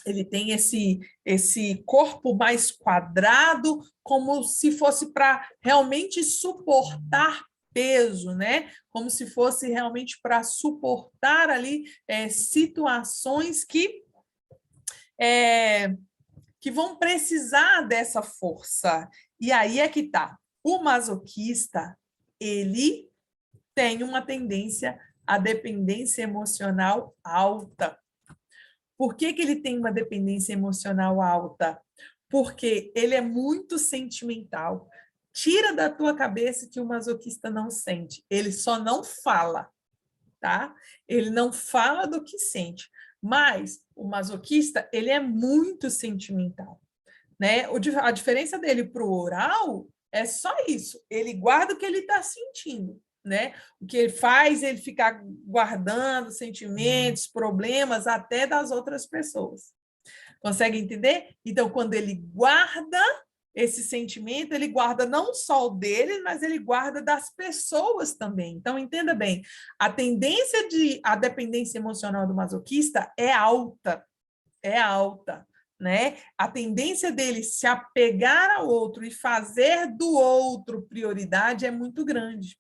Speaker 1: Ele tem esse corpo mais quadrado, como se fosse para realmente suportar peso, né? Como se fosse realmente para suportar ali situações que vão precisar dessa força. E aí é que está. O masoquista, ele tem uma tendência à dependência emocional alta. Por que ele tem uma dependência emocional alta? Porque ele é muito sentimental. Tira da tua cabeça que o masoquista não sente. Ele só não fala, tá? Ele não fala do que sente. Mas o masoquista, ele é muito sentimental, né? A diferença dele para o oral é só isso. Ele guarda o que ele está sentindo, né? O que ele faz, ele ficar guardando sentimentos, problemas até das outras pessoas. Consegue entender? Então, quando ele guarda, esse sentimento, ele guarda não só o dele, mas ele guarda das pessoas também. Então, entenda bem, a dependência emocional do masoquista é alta, né? A tendência dele se apegar ao outro e fazer do outro prioridade é muito grande.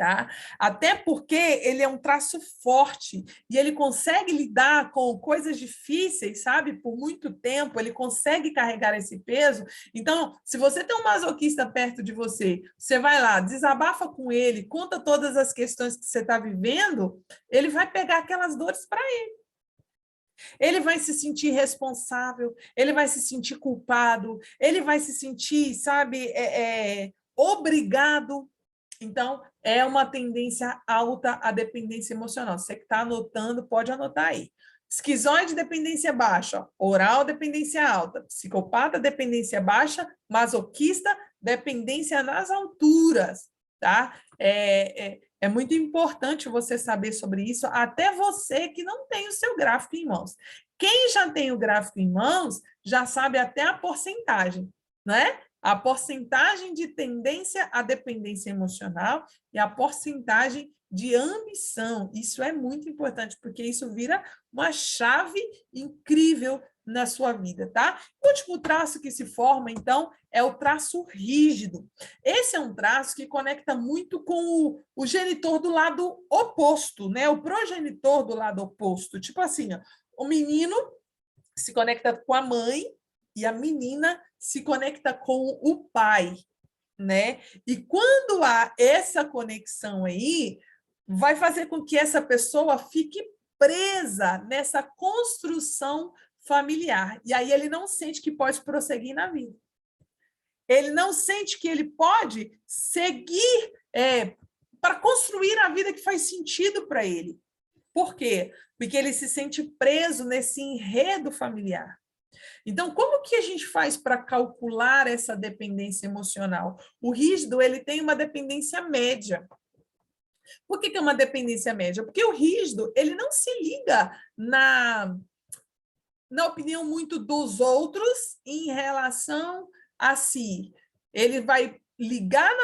Speaker 1: Tá? Até porque ele é um traço forte e ele consegue lidar com coisas difíceis, sabe? Por muito tempo, ele consegue carregar esse peso. Então, se você tem um masoquista perto de você, você vai lá, desabafa com ele, conta todas as questões que você está vivendo, ele vai pegar aquelas dores para ele. Ele vai se sentir responsável, ele vai se sentir culpado, ele vai se sentir, sabe, obrigado. Então, é uma tendência alta à dependência emocional. Você que está anotando, pode anotar aí. Esquizoide, dependência baixa. Oral, dependência alta. Psicopata, dependência baixa. Masoquista, dependência nas alturas. Tá? É muito importante você saber sobre isso, até você que não tem o seu gráfico em mãos. Quem já tem o gráfico em mãos, já sabe até a porcentagem, né? A porcentagem de tendência à dependência emocional e a porcentagem de ambição. Isso é muito importante, porque isso vira uma chave incrível na sua vida, tá? O último traço que se forma, então, é o traço rígido. Esse é um traço que conecta muito com o genitor do lado oposto, né? O progenitor do lado oposto. Tipo assim, ó, o menino se conecta com a mãe e a menina se conecta com o pai, né? E quando há essa conexão aí, vai fazer com que essa pessoa fique presa nessa construção familiar. E aí ele não sente que pode prosseguir na vida. Ele não sente que ele pode seguir para construir a vida que faz sentido para ele. Por quê? Porque ele se sente preso nesse enredo familiar. Então, como que a gente faz para calcular essa dependência emocional? O rígido, ele tem uma dependência média. Por que é uma dependência média? Porque o rígido, ele não se liga na opinião muito dos outros em relação a si. Ele vai ligar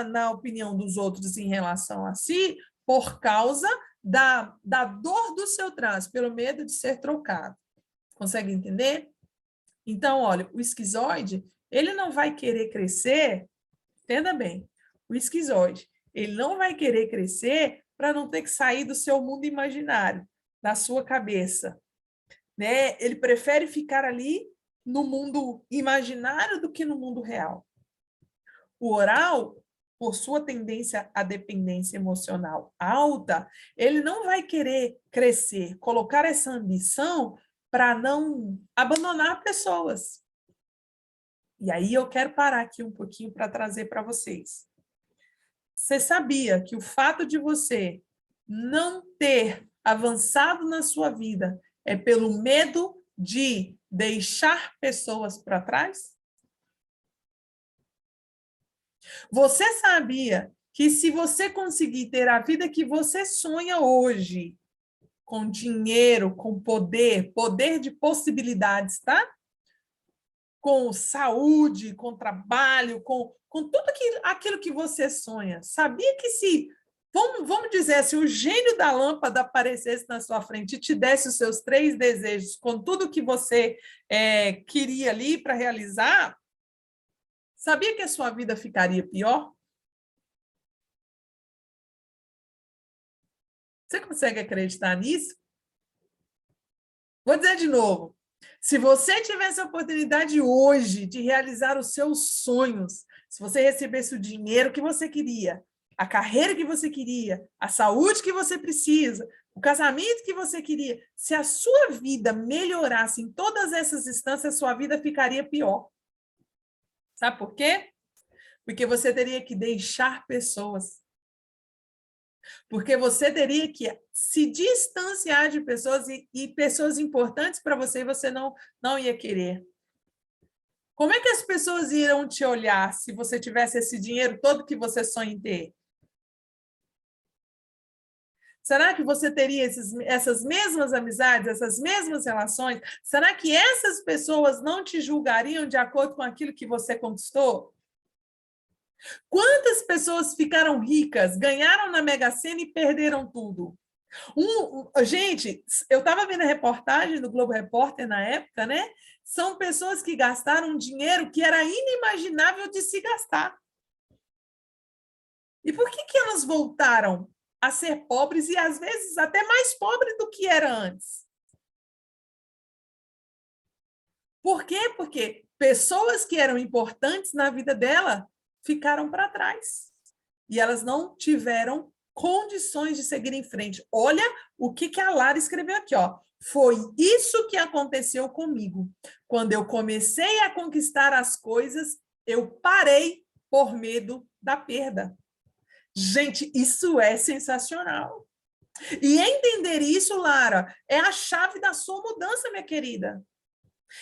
Speaker 1: na opinião dos outros em relação a si por causa da dor do seu traço, pelo medo de ser trocado. Consegue entender? Então, olha, o esquizoide, ele não vai querer crescer, entenda bem, o esquizoide, ele não vai querer crescer para não ter que sair do seu mundo imaginário, da sua cabeça, né? Ele prefere ficar ali no mundo imaginário do que no mundo real. O oral, por sua tendência à dependência emocional alta, ele não vai querer crescer, colocar essa ambição para não abandonar pessoas. E aí eu quero parar aqui um pouquinho para trazer para vocês. Você sabia que o fato de você não ter avançado na sua vida é pelo medo de deixar pessoas para trás? Você sabia que se você conseguir ter a vida que você sonha hoje, com dinheiro, com poder, poder de possibilidades, tá? Com saúde, com trabalho, com tudo aquilo que você sonha. Sabia que se, vamos dizer, se o gênio da lâmpada aparecesse na sua frente e te desse os seus 3 desejos, com tudo que você queria ali para realizar, sabia que a sua vida ficaria pior? Você consegue acreditar nisso? Vou dizer de novo. Se você tivesse a oportunidade hoje de realizar os seus sonhos, se você recebesse o dinheiro que você queria, a carreira que você queria, a saúde que você precisa, o casamento que você queria, se a sua vida melhorasse em todas essas instâncias, sua vida ficaria pior. Sabe por quê? Porque você teria que deixar pessoas. Porque você teria que se distanciar de pessoas e pessoas importantes para você e você não ia querer. Como é que as pessoas irão te olhar se você tivesse esse dinheiro todo que você sonha em ter? Será que você teria essas mesmas amizades, essas mesmas relações? Será que essas pessoas não te julgariam de acordo com aquilo que você conquistou? Quantas pessoas ficaram ricas, ganharam na Mega Sena e perderam tudo? Gente, eu estava vendo a reportagem do Globo Repórter na época, né? São pessoas que gastaram dinheiro que era inimaginável de se gastar. E por que elas voltaram a ser pobres e, às vezes, até mais pobres do que era antes? Por quê? Porque pessoas que eram importantes na vida dela ficaram para trás. E elas não tiveram condições de seguir em frente. Olha o que a Lara escreveu aqui, ó. Foi isso que aconteceu comigo. Quando eu comecei a conquistar as coisas, eu parei por medo da perda. Gente, isso é sensacional. E entender isso, Lara, é a chave da sua mudança, minha querida.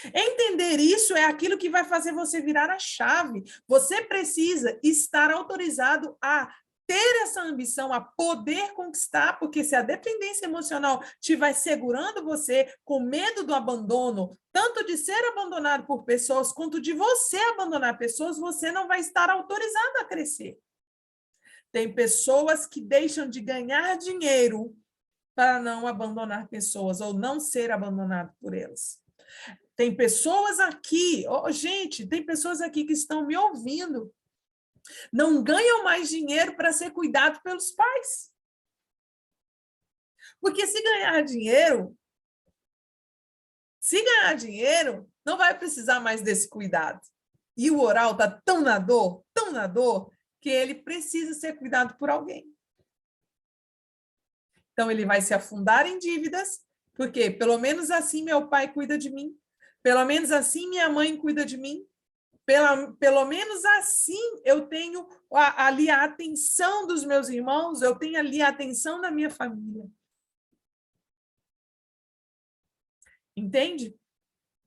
Speaker 1: Entender isso é aquilo que vai fazer você virar a chave. Você precisa estar autorizado a ter essa ambição, a poder conquistar, porque se a dependência emocional estiver segurando você com medo do abandono, tanto de ser abandonado por pessoas, quanto de você abandonar pessoas, você não vai estar autorizado a crescer. Tem pessoas que deixam de ganhar dinheiro para não abandonar pessoas ou não ser abandonado por elas. Tem pessoas aqui, gente, tem pessoas aqui que estão me ouvindo, não ganham mais dinheiro para ser cuidado pelos pais. Porque se ganhar dinheiro, não vai precisar mais desse cuidado. E o oral está tão na dor, que ele precisa ser cuidado por alguém. Então, ele vai se afundar em dívidas, porque pelo menos assim meu pai cuida de mim, pelo menos assim minha mãe cuida de mim, pelo menos assim eu tenho ali a atenção dos meus irmãos, eu tenho ali a atenção da minha família. Entende?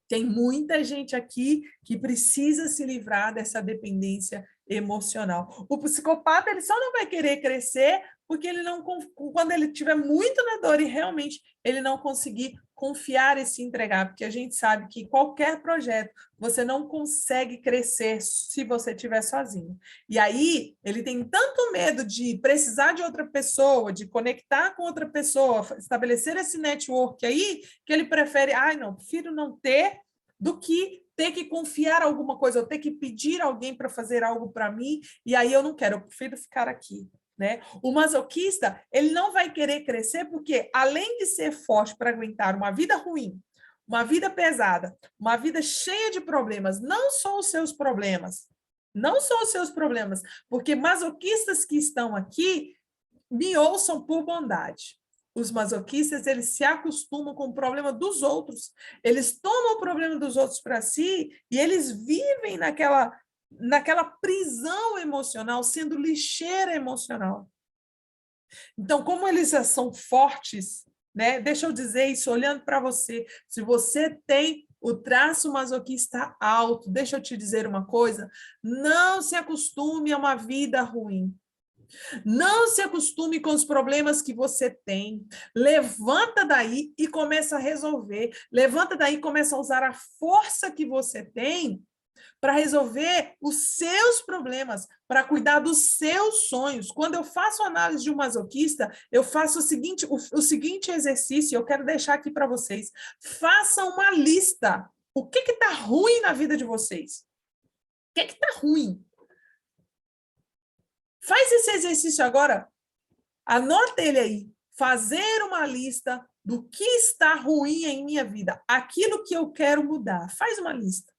Speaker 1: Tem muita gente aqui que precisa se livrar dessa dependência emocional. O psicopata ele só não vai querer crescer porque ele não, quando ele estiver muito na dor e realmente ele não conseguir confiar e se entregar, porque a gente sabe que qualquer projeto você não consegue crescer se você estiver sozinho. E aí ele tem tanto medo de precisar de outra pessoa, de conectar com outra pessoa, estabelecer esse network aí, que ele prefere, prefiro não ter do que ter que confiar alguma coisa, ou ter que pedir alguém para fazer algo para mim, e aí eu não quero, eu prefiro ficar aqui. Né? O masoquista, ele não vai querer crescer porque, além de ser forte para aguentar uma vida ruim, uma vida pesada, uma vida cheia de problemas, não só os seus problemas, porque masoquistas que estão aqui me ouçam por bondade. Os masoquistas, eles se acostumam com o problema dos outros, eles tomam o problema dos outros para si e eles vivem naquela prisão emocional, sendo lixeira emocional. Então, como eles são fortes, né? Deixa eu dizer isso olhando para você. Se você tem o traço masoquista alto, deixa eu te dizer uma coisa, não se acostume a uma vida ruim. Não se acostume com os problemas que você tem. Levanta daí e começa a resolver. Levanta daí e começa a usar a força que você tem para resolver os seus problemas, para cuidar dos seus sonhos. Quando eu faço análise de um masoquista, eu faço o seguinte exercício, eu quero deixar aqui para vocês. Façam uma lista. O que está ruim na vida de vocês? O que está ruim? Faz esse exercício agora. Anota ele aí. Fazer uma lista do que está ruim em minha vida. Aquilo que eu quero mudar. Faz uma lista.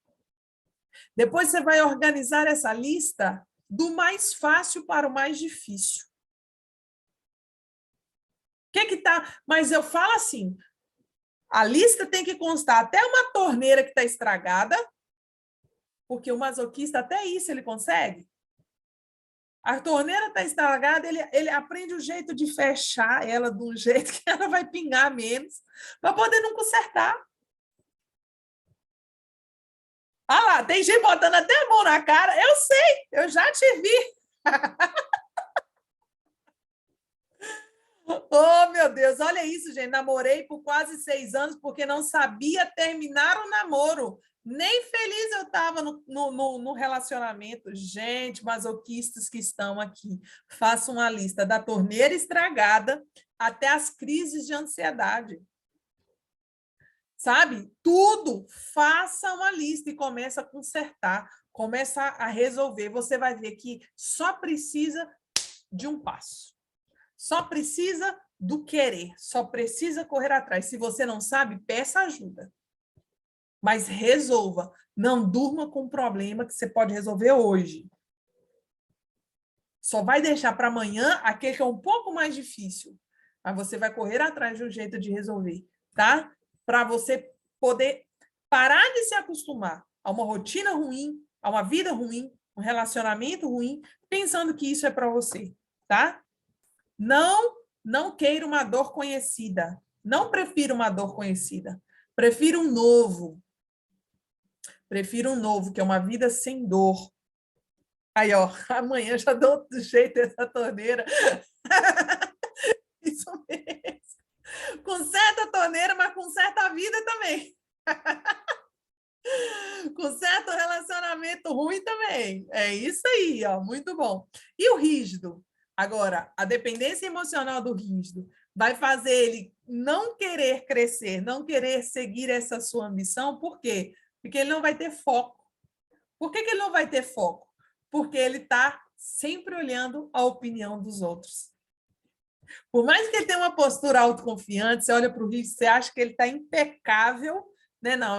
Speaker 1: Depois você vai organizar essa lista do mais fácil para o mais difícil. O que está? Mas eu falo assim, a lista tem que constar até uma torneira que está estragada, porque o masoquista até isso ele consegue. A torneira está estragada, ele aprende o jeito de fechar ela de um jeito que ela vai pingar menos, para poder não consertar. Ah lá, tem gente botando até a mão na cara. Eu sei, eu já te vi. Oh, meu Deus, olha isso, gente. Namorei por quase 6 anos porque não sabia terminar o namoro. Nem feliz eu estava no relacionamento. Gente, masoquistas que estão aqui, faça uma lista da torneira estragada até as crises de ansiedade. Sabe? Tudo, faça uma lista e começa a consertar, começa a resolver. Você vai ver que só precisa de um passo. Só precisa do querer, só precisa correr atrás. Se você não sabe, peça ajuda. Mas resolva. Não durma com um problema que você pode resolver hoje. Só vai deixar para amanhã aquele que é um pouco mais difícil. Mas você vai correr atrás de um jeito de resolver, tá? Para você poder parar de se acostumar a uma rotina ruim, a uma vida ruim, um relacionamento ruim, pensando que isso é para você, tá? Não queira uma dor conhecida. Não prefiro uma dor conhecida. Prefiro um novo. Prefiro um novo, que é uma vida sem dor. Aí, ó, amanhã já dou outro jeito essa torneira. Isso mesmo. Conserta a torneira, mas conserta a vida também. Conserta o relacionamento ruim também. É isso aí, ó, muito bom. E o rígido? Agora, a dependência emocional do rígido vai fazer ele não querer crescer, não querer seguir essa sua ambição, por quê? Porque ele não vai ter foco. Por que ele não vai ter foco? Porque ele está sempre olhando a opinião dos outros. Por mais que ele tenha uma postura autoconfiante, você olha para o rígido, você acha que ele está impecável, né? Não,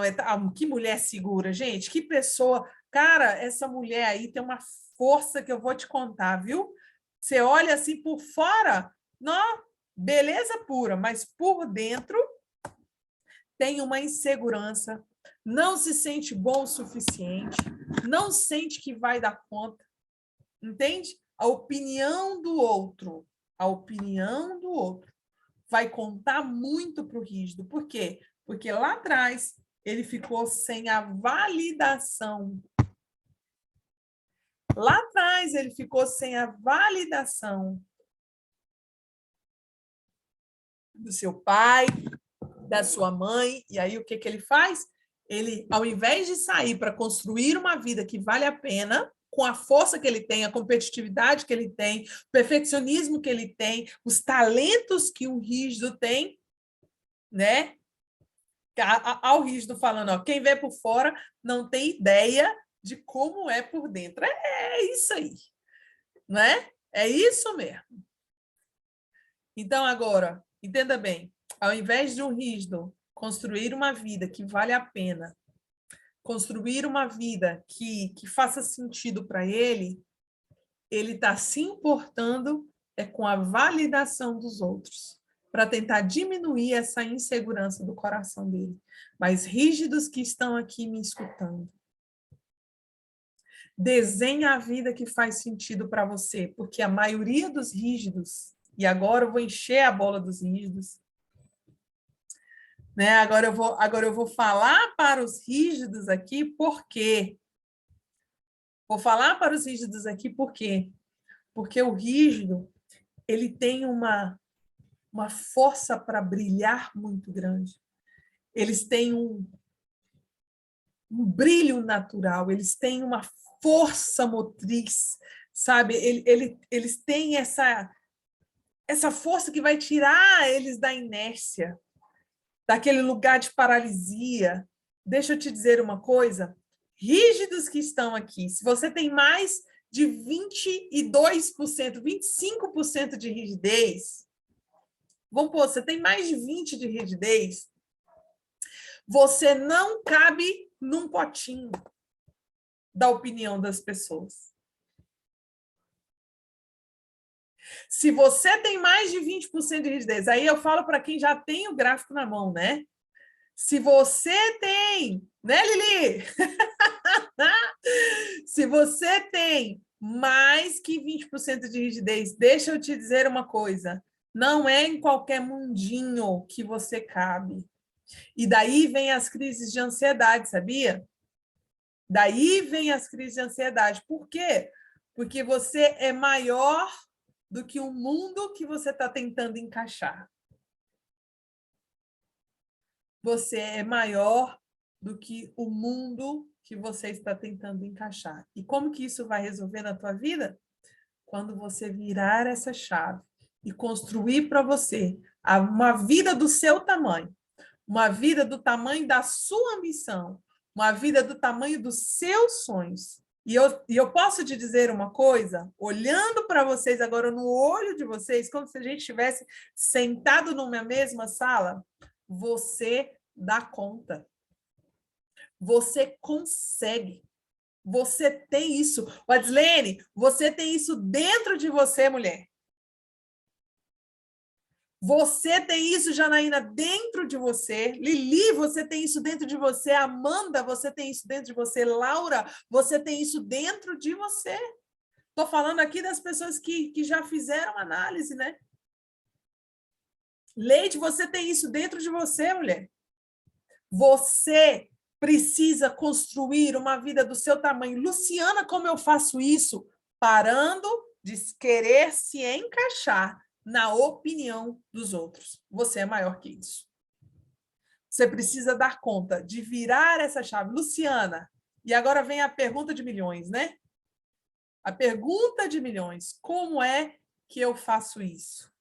Speaker 1: que mulher segura, gente, que pessoa. Cara, essa mulher aí tem uma força que eu vou te contar, viu? Você olha assim por fora, não, beleza pura, mas por dentro tem uma insegurança, não se sente bom o suficiente, não sente que vai dar conta, entende? A opinião do outro vai contar muito para o rígido. Por quê? Porque lá atrás ele ficou sem a validação. Lá atrás ele ficou sem a validação do seu pai, da sua mãe. E aí o que ele faz? Ele, ao invés de sair para construir uma vida que vale a pena, com a força que ele tem, a competitividade que ele tem, o perfeccionismo que ele tem, os talentos que o rígido tem, né? Ao rígido falando, ó, quem vê por fora não tem ideia de como é por dentro. É isso aí, né? É isso mesmo. Então, agora, entenda bem, ao invés de um rígido construir uma vida que vale a pena, construir uma vida que faça sentido para ele está se importando com a validação dos outros, para tentar diminuir essa insegurança do coração dele. Mas rígidos que estão aqui me escutando, desenha a vida que faz sentido para você, porque a maioria dos rígidos, e agora eu vou encher a bola dos rígidos, né? Agora eu vou falar para os rígidos aqui por quê? Vou falar para os rígidos aqui por quê? Porque o rígido, ele tem uma força para brilhar muito grande. Eles têm um brilho natural, eles têm uma força motriz, sabe? Eles têm essa força que vai tirar eles da inércia, daquele lugar de paralisia. Deixa eu te dizer uma coisa, rígidos que estão aqui, se você tem mais de 22%, 25% de rigidez, vamos pôr, você tem mais de 20% de rigidez, você não cabe num potinho da opinião das pessoas. Se você tem mais de 20% de rigidez, aí eu falo para quem já tem o gráfico na mão, né? Se você tem, né, Lili? Se você tem mais que 20% de rigidez, deixa eu te dizer uma coisa, não é em qualquer mundinho que você cabe. E daí vem as crises de ansiedade, sabia? Daí vem as crises de ansiedade. Por quê? Porque você é maior do que o mundo que você está tentando encaixar. Você é maior do que o mundo que você está tentando encaixar. E como que isso vai resolver na tua vida? Quando você virar essa chave e construir para você uma vida do seu tamanho, uma vida do tamanho da sua ambição, uma vida do tamanho dos seus sonhos. E eu posso te dizer uma coisa, olhando para vocês agora no olho de vocês, como se a gente estivesse sentado numa mesma sala, você dá conta. Você consegue. Você tem isso. Wadslene, você tem isso dentro de você, mulher. Você tem isso, Janaína, dentro de você. Lili, você tem isso dentro de você. Amanda, você tem isso dentro de você. Laura, você tem isso dentro de você. Estou falando aqui das pessoas que já fizeram análise, né? Leide, você tem isso dentro de você, mulher. Você precisa construir uma vida do seu tamanho. Luciana, como eu faço isso? Parando de querer se encaixar na opinião dos outros. Você é maior que isso. Você precisa dar conta de virar essa chave. Luciana, e agora vem a pergunta de milhões, né? A pergunta de milhões. Como é que eu faço isso?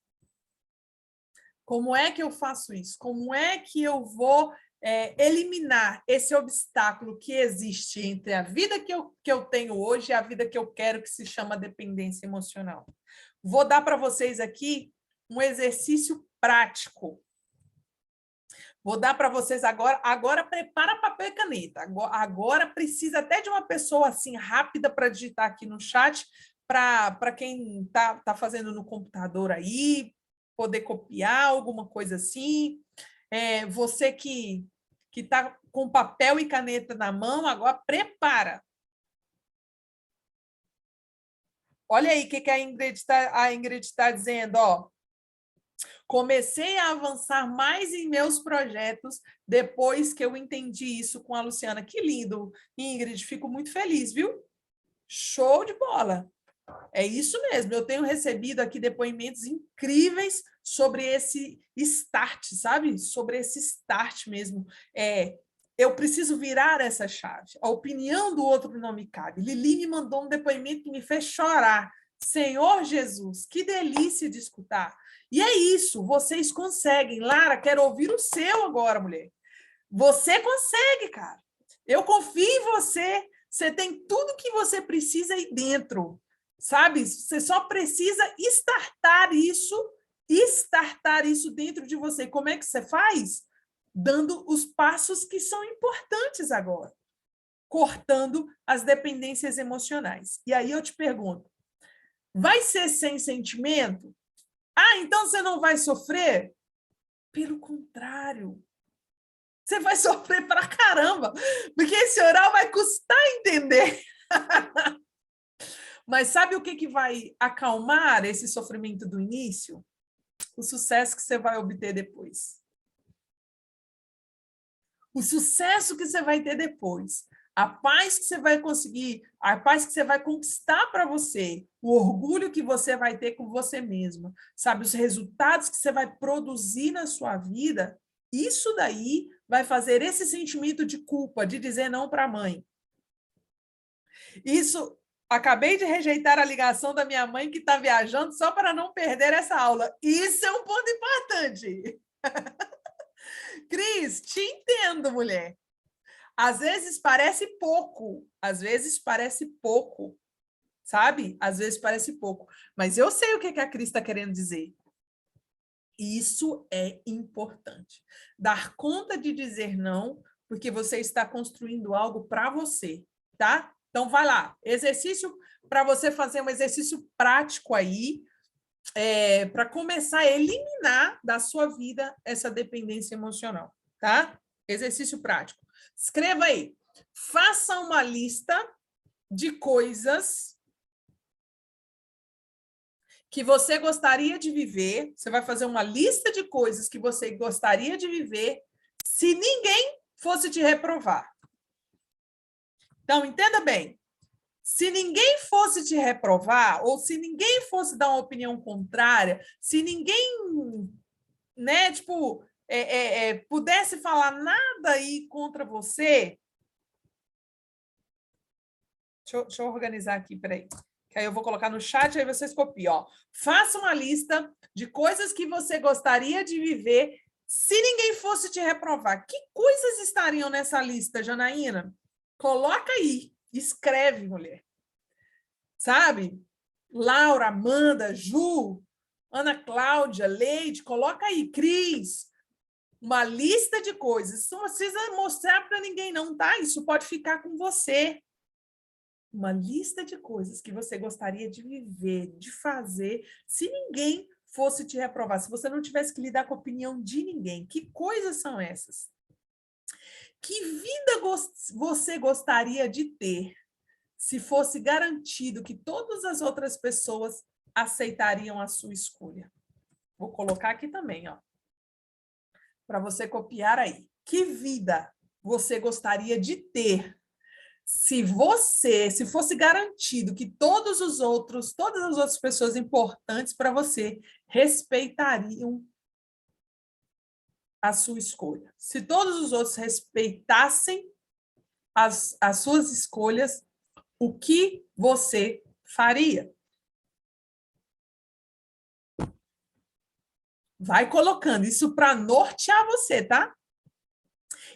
Speaker 1: Como é que eu faço isso? Como é que eu vou eliminar esse obstáculo que existe entre a vida que eu tenho hoje e a vida que eu quero, que se chama dependência emocional? Vou dar para vocês aqui um exercício prático. Vou dar para vocês agora. Agora prepara papel e caneta. Agora precisa até de uma pessoa assim rápida para digitar aqui no chat, para quem tá fazendo no computador aí, poder copiar alguma coisa assim. Você que está com papel e caneta na mão, agora prepara. Olha aí o que a Ingrid está dizendo, ó. Comecei a avançar mais em meus projetos depois que eu entendi isso com a Luciana. Que lindo, Ingrid, fico muito feliz, viu? Show de bola. É isso mesmo, eu tenho recebido aqui depoimentos incríveis sobre esse start, sabe? Sobre esse start mesmo. Eu preciso virar essa chave. A opinião do outro não me cabe. Lili me mandou um depoimento que me fez chorar. Senhor Jesus, que delícia de escutar. E é isso, vocês conseguem. Lara, quero ouvir o seu agora, mulher. Você consegue, cara. Eu confio em você. Você tem tudo que você precisa aí dentro, sabe? Você só precisa startar isso dentro de você. Como é que você faz? Dando os passos que são importantes agora, cortando as dependências emocionais. E aí eu te pergunto, vai ser sem sentimento? Ah, então você não vai sofrer? Pelo contrário, você vai sofrer pra caramba, porque esse oral vai custar entender. Mas sabe o que vai acalmar esse sofrimento do início? O sucesso que você vai obter depois. O sucesso que você vai ter depois. A paz que você vai conseguir, a paz que você vai conquistar para você, o orgulho que você vai ter com você mesma, sabe? Os resultados que você vai produzir na sua vida, isso daí vai fazer esse sentimento de culpa, de dizer não para a mãe. Isso, acabei de rejeitar a ligação da minha mãe que está viajando só para não perder essa aula. Isso é um ponto importante. Cris, te entendo, mulher. Às vezes parece pouco, sabe? Às vezes parece pouco. Mas eu sei o que a Cris está querendo dizer. Isso é importante. Dar conta de dizer não, porque você está construindo algo para você, tá? Então, vai lá. Exercício para você fazer um exercício prático aí, para começar a eliminar da sua vida essa dependência emocional, tá? Exercício prático. Escreva aí. Faça uma lista de coisas que você gostaria de viver. Você vai fazer uma lista de coisas que você gostaria de viver se ninguém fosse te reprovar. Então, entenda bem. Se ninguém fosse te reprovar, ou se ninguém fosse dar uma opinião contrária, se ninguém, né, tipo, pudesse falar nada aí contra você. Deixa eu organizar aqui, peraí. Que aí eu vou colocar no chat, aí vocês copiam. Ó. Faça uma lista de coisas que você gostaria de viver se ninguém fosse te reprovar. Que coisas estariam nessa lista, Janaína? Coloca aí. Escreve, mulher. Sabe? Laura, Amanda, Ju, Ana Cláudia, Leide, coloca aí. Cris. Uma lista de coisas. Isso não precisa mostrar para ninguém, não, tá? Isso pode ficar com você. Uma lista de coisas que você gostaria de viver, de fazer, se ninguém fosse te reprovar, se você não tivesse que lidar com a opinião de ninguém. Que coisas são essas? Que vida você gostaria de ter se fosse garantido que todas as outras pessoas aceitariam a sua escolha? Vou colocar aqui também, ó, para você copiar aí. Que vida você gostaria de ter se fosse garantido que todas as outras pessoas importantes para você respeitariam a sua escolha? Se todos os outros respeitassem as suas escolhas, o que você faria? Vai colocando isso para nortear você, tá?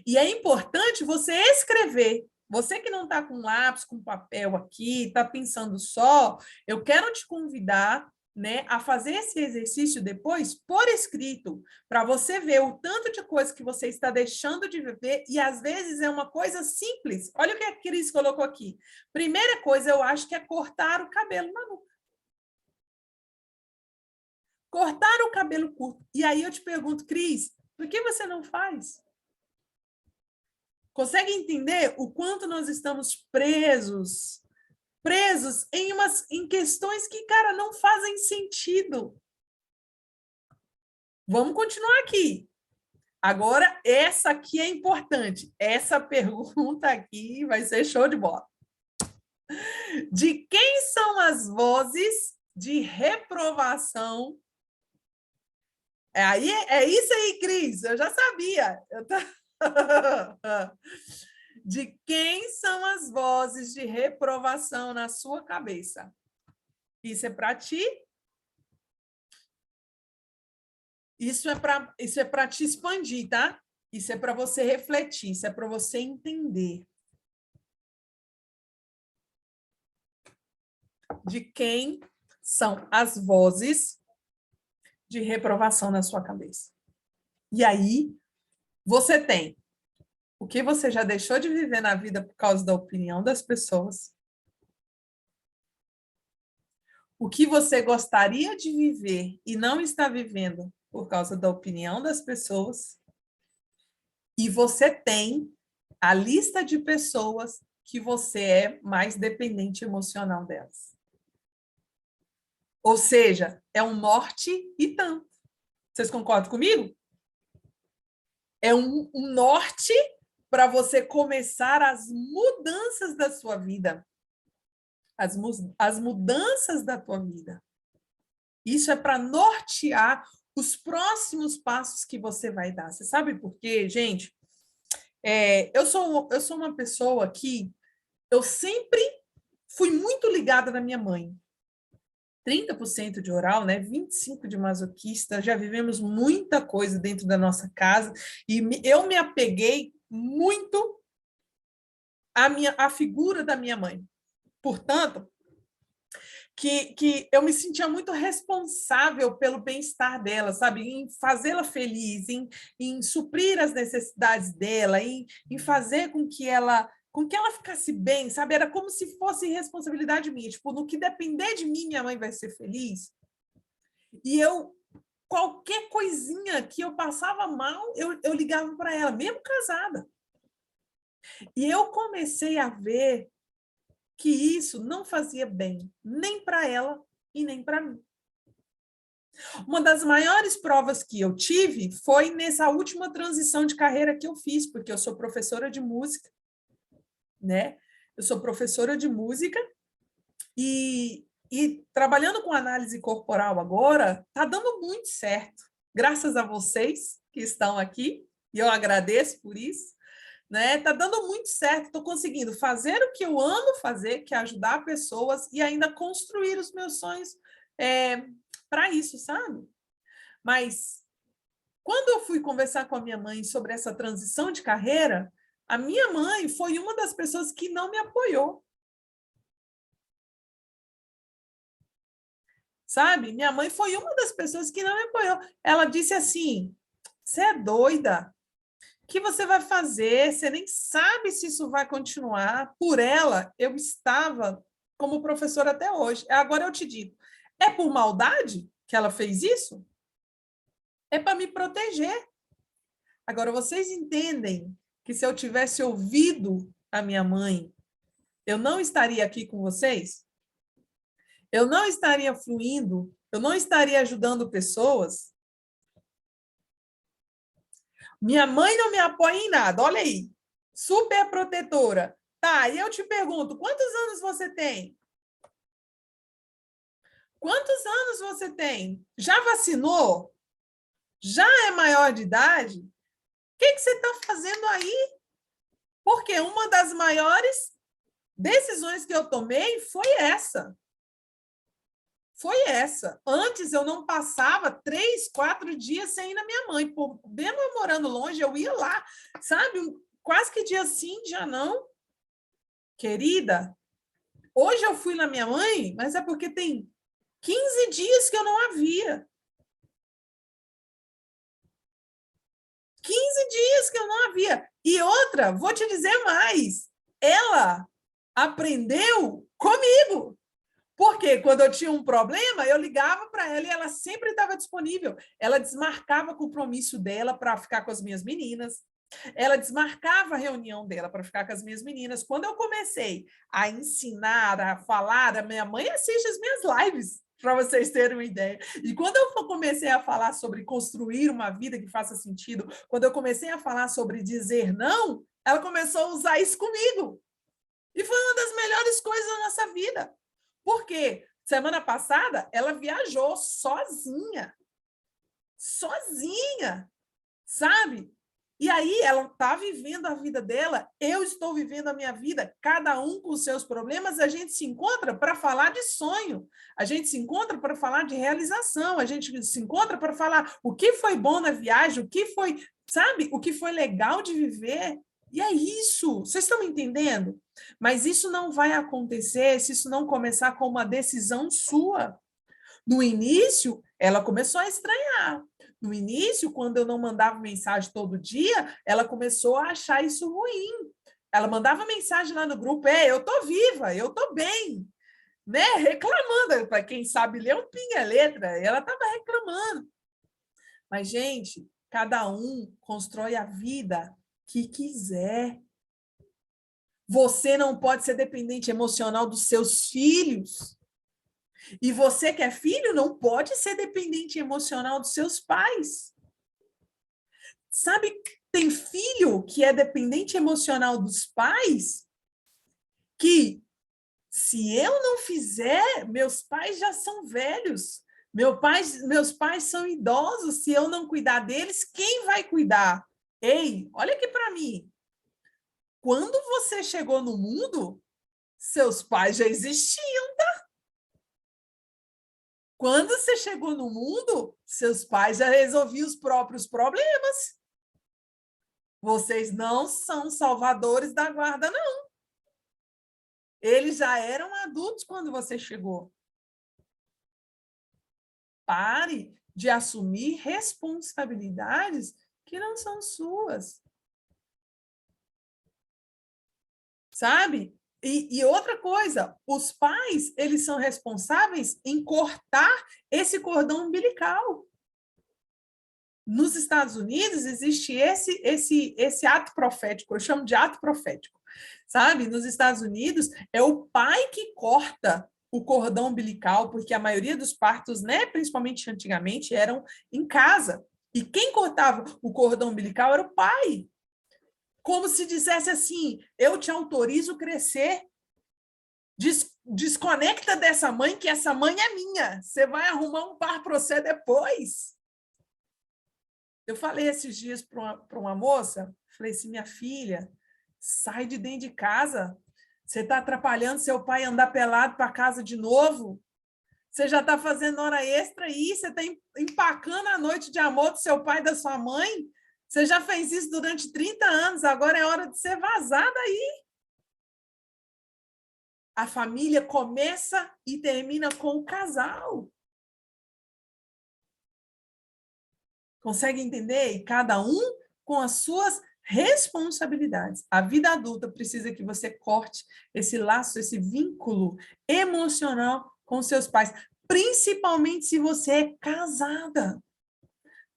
Speaker 1: E é importante você escrever. Você que não está com lápis, com papel aqui, está pensando só, eu quero te convidar, né, a fazer esse exercício depois por escrito, para você ver o tanto de coisa que você está deixando de viver, e às vezes é uma coisa simples. Olha o que a Cris colocou aqui. Primeira coisa, eu acho que é cortar o cabelo na nuca. Cortar o cabelo curto. E aí eu te pergunto, Cris, por que você não faz? Consegue entender o quanto nós estamos presos em questões que, cara, não fazem sentido. Vamos continuar aqui. Agora, essa aqui é importante. Essa pergunta aqui vai ser show de bola. De quem são as vozes de reprovação? É isso aí, Cris. Eu já sabia. De quem são as vozes de reprovação na sua cabeça? Isso é para ti? Isso é para te expandir, tá? Isso é para você refletir, isso é para você entender. De quem são as vozes de reprovação na sua cabeça? E aí, você tem o que você já deixou de viver na vida por causa da opinião das pessoas, o que você gostaria de viver e não está vivendo por causa da opinião das pessoas, e você tem a lista de pessoas que você é mais dependente emocional delas. Ou seja, é um norte e tanto. Vocês concordam comigo? É um norte para você começar as mudanças da sua vida. As mudanças da tua vida. Isso é para nortear os próximos passos que você vai dar. Você sabe por quê, gente? Eu sou uma pessoa que eu sempre fui muito ligada na minha mãe. 30% de oral, né? 25% de masoquista. Já vivemos muita coisa dentro da nossa casa e eu me apeguei muito à figura da minha mãe. Portanto, que eu me sentia muito responsável pelo bem-estar dela, sabe? Em fazê-la feliz, em suprir as necessidades dela, em fazer com que ela ficasse bem, sabe? Era como se fosse responsabilidade minha. Tipo, no que depender de mim, minha mãe vai ser feliz. E qualquer coisinha que eu passava mal, eu ligava para ela, mesmo casada. E eu comecei a ver que isso não fazia bem nem para ela e nem para mim. Uma das maiores provas que eu tive foi nessa última transição de carreira que eu fiz, porque eu sou professora de música, né? Eu sou professora de música E trabalhando com análise corporal agora, está dando muito certo. Graças a vocês que estão aqui, e eu agradeço por isso, né? Está dando muito certo, estou conseguindo fazer o que eu amo fazer, que é ajudar pessoas e ainda construir os meus sonhos para isso, sabe? Mas quando eu fui conversar com a minha mãe sobre essa transição de carreira, a minha mãe foi uma das pessoas que não me apoiou. Sabe? Minha mãe foi uma das pessoas que não me apoiou. Ela disse assim: você é doida? O que você vai fazer? Você nem sabe se isso vai continuar. Por ela, eu estava como professora até hoje. Agora eu te digo: é por maldade que ela fez isso? É para me proteger. Agora, vocês entendem que se eu tivesse ouvido a minha mãe, eu não estaria aqui com vocês? Eu não estaria fluindo? Eu não estaria ajudando pessoas? Minha mãe não me apoia em nada, olha aí. Super protetora. Tá, e eu te pergunto, quantos anos você tem? Quantos anos você tem? Já vacinou? Já é maior de idade? O que você está fazendo aí? Porque uma das maiores decisões que eu tomei foi essa. Foi essa. Antes eu não passava 3, 4 dias sem ir na minha mãe. Por, mesmo eu morando longe, eu ia lá, sabe? Quase que dia sim, dia não. Querida, hoje eu fui na minha mãe, mas é porque tem 15 dias que eu não a via. 15 dias que eu não a via. E outra, vou te dizer mais. Ela aprendeu comigo. Porque quando eu tinha um problema, eu ligava para ela e ela sempre estava disponível. Ela desmarcava o compromisso dela para ficar com as minhas meninas. Ela desmarcava a reunião dela para ficar com as minhas meninas. Quando eu comecei a ensinar, a falar, a minha mãe assiste as minhas lives, para vocês terem uma ideia. E quando eu comecei a falar sobre construir uma vida que faça sentido, quando eu comecei a falar sobre dizer não, ela começou a usar isso comigo. E foi uma das melhores coisas da nossa vida. Por quê? Semana passada, ela viajou sozinha. Sozinha, sabe? E aí ela está vivendo a vida dela, eu estou vivendo a minha vida, cada um com os seus problemas, a gente se encontra para falar de sonho, a gente se encontra para falar de realização, a gente se encontra para falar o que foi bom na viagem, o que foi, sabe, o que foi legal de viver. E é isso, vocês estão me entendendo? Mas isso não vai acontecer se isso não começar com uma decisão sua. No início, ela começou a estranhar. No início, quando eu não mandava mensagem todo dia, ela começou a achar isso ruim. Ela mandava mensagem lá no grupo: eu tô viva, eu tô bem, né? Reclamando. Para quem sabe ler um pinga-letra, ela estava reclamando. Mas, gente, cada um constrói a vida que quiser. Você não pode ser dependente emocional dos seus filhos. E você que é filho não pode ser dependente emocional dos seus pais. Sabe, tem filho que é dependente emocional dos pais que, se eu não fizer, meus pais já são velhos. Meus pais são idosos. Se eu não cuidar deles, quem vai cuidar? Ei, olha aqui para mim. Quando você chegou no mundo, seus pais já existiam, tá? Quando você chegou no mundo, seus pais já resolviam os próprios problemas. Vocês não são salvadores da guarda, não. Eles já eram adultos quando você chegou. Pare de assumir responsabilidades que não são suas. Sabe? E outra coisa, os pais, eles são responsáveis em cortar esse cordão umbilical. Nos Estados Unidos existe esse ato profético, eu chamo de ato profético, sabe? Nos Estados Unidos é o pai que corta o cordão umbilical, porque a maioria dos partos, né, principalmente antigamente, eram em casa. E quem cortava o cordão umbilical era o pai. Como se dissesse assim: eu te autorizo crescer. desconecta dessa mãe, que essa mãe é minha. Você vai arrumar um par para você depois. Eu falei esses dias para uma moça, falei assim, minha filha, sai de dentro de casa. Você está atrapalhando seu pai andar pelado para casa de novo. Você já está fazendo hora extra aí, você está empacando a noite de amor do seu pai e da sua mãe. Você já fez isso durante 30 anos, agora é hora de ser vazada aí. A família começa e termina com o casal. Consegue entender? E cada um com as suas responsabilidades. A vida adulta precisa que você corte esse laço, esse vínculo emocional com seus pais, principalmente se você é casada.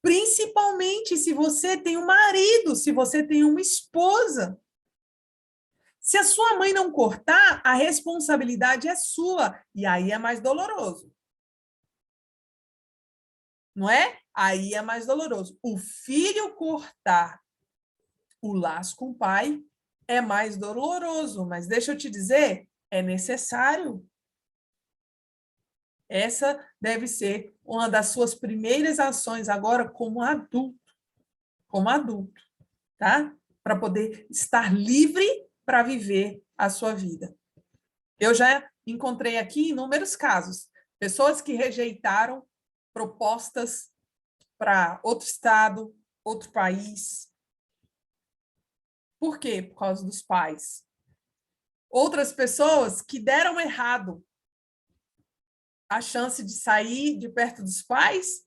Speaker 1: Principalmente se você tem um marido, se você tem uma esposa. Se a sua mãe não cortar, a responsabilidade é sua. E aí é mais doloroso. Não é? Aí é mais doloroso. O filho cortar o laço com o pai é mais doloroso. Mas deixa eu te dizer, é necessário. Essa deve ser uma das suas primeiras ações agora como adulto. Como adulto, tá? Para poder estar livre para viver a sua vida. Eu já encontrei aqui inúmeros casos, pessoas que rejeitaram propostas para outro estado, outro país. Por quê? Por causa dos pais. Outras pessoas que deram errado a chance de sair de perto dos pais,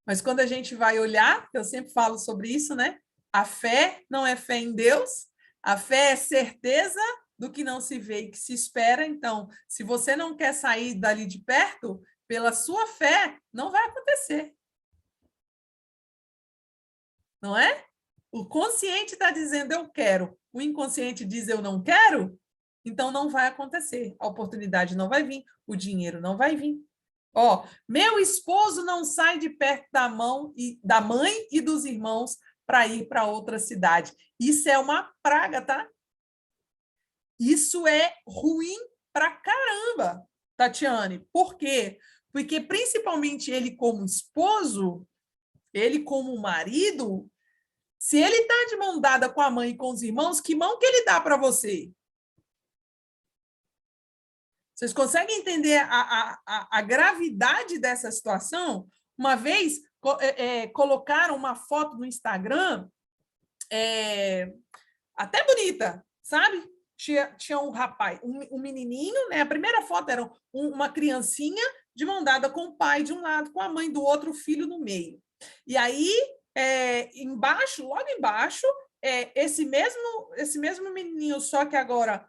Speaker 1: mas quando a gente vai olhar, eu sempre falo sobre isso, né? A fé não é fé em Deus, a fé é certeza do que não se vê e que se espera. Então, se você não quer sair dali de perto, pela sua fé, não vai acontecer. Não é? O consciente está dizendo eu quero, o inconsciente diz eu não quero, então não vai acontecer. A oportunidade não vai vir, o dinheiro não vai vir. Ó, meu esposo não sai de perto da mãe e dos irmãos para ir para outra cidade. Isso é uma praga, tá? Isso é ruim pra caramba, Tatiane. Por quê? Porque principalmente ele como esposo, ele como marido, se ele está de mão dada com a mãe e com os irmãos, que mão que ele dá para você? Vocês conseguem entender a gravidade dessa situação? Uma vez colocaram uma foto no Instagram, até bonita, sabe? Tinha um rapaz, um menininho, né? A primeira foto era uma criancinha de mão dada com o pai de um lado, com a mãe do outro, o filho no meio. E aí, embaixo, logo embaixo, esse mesmo menininho, só que agora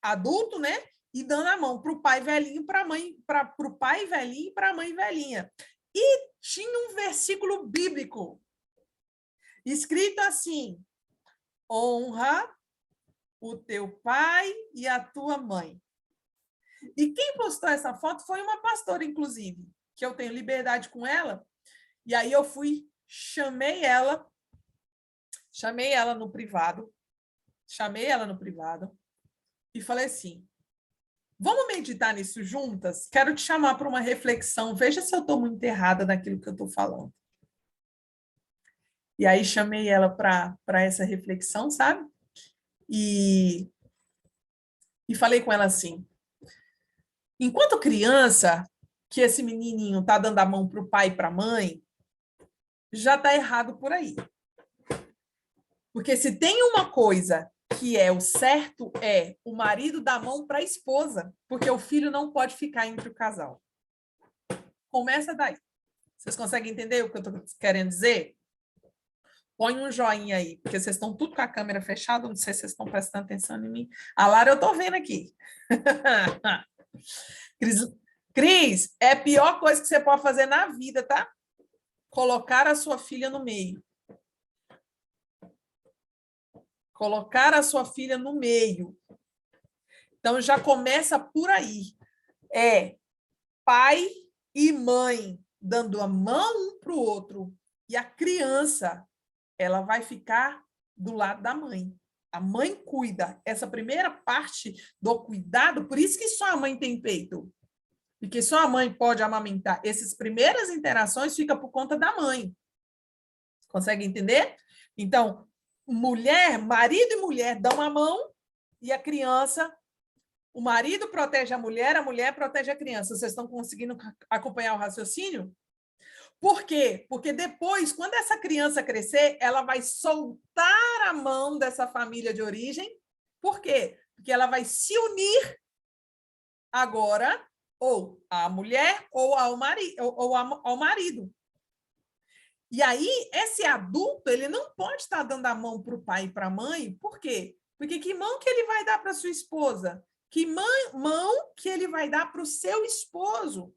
Speaker 1: adulto, né? E dando a mão para o pai velhinho, para a mãe, para o pai velhinho e para a mãe velhinha. E tinha um versículo bíblico escrito assim: honra o teu pai e a tua mãe. E quem postou essa foto foi uma pastora, inclusive, que eu tenho liberdade com ela. E aí eu fui, chamei ela no privado, e falei assim: vamos meditar nisso juntas? Quero te chamar para uma reflexão. Veja se eu estou muito errada naquilo que eu estou falando. E aí chamei ela para essa reflexão, sabe? E falei com ela assim: enquanto criança, que esse menininho está dando a mão para o pai e para a mãe, já está errado por aí. Porque se tem uma coisa que é o certo, é o marido dar a mão para a esposa, porque o filho não pode ficar entre o casal. Começa daí. Vocês conseguem entender o que eu estou querendo dizer? Põe um joinha aí, porque vocês estão tudo com a câmera fechada, não sei se vocês estão prestando atenção em mim. A Lara, eu estou vendo aqui. Cris, é a pior coisa que você pode fazer na vida, tá? Colocar a sua filha no meio. Colocar a sua filha no meio. Então, já começa por aí. É pai e mãe dando a mão um para o outro. E a criança, ela vai ficar do lado da mãe. A mãe cuida. Essa primeira parte do cuidado, por isso que só a mãe tem peito. Porque só a mãe pode amamentar. Essas primeiras interações ficam por conta da mãe. Consegue entender? Então, marido e mulher dão a mão e a criança, o marido protege a mulher protege a criança. Vocês estão conseguindo acompanhar o raciocínio? Por quê? Porque depois, quando essa criança crescer, ela vai soltar a mão dessa família de origem. Por quê? Porque ela vai se unir agora ou à mulher ou ao marido. E aí, esse adulto, ele não pode estar dando a mão para o pai e para a mãe. Por quê? Porque que mão que ele vai dar para sua esposa? Que mão que ele vai dar para o seu esposo?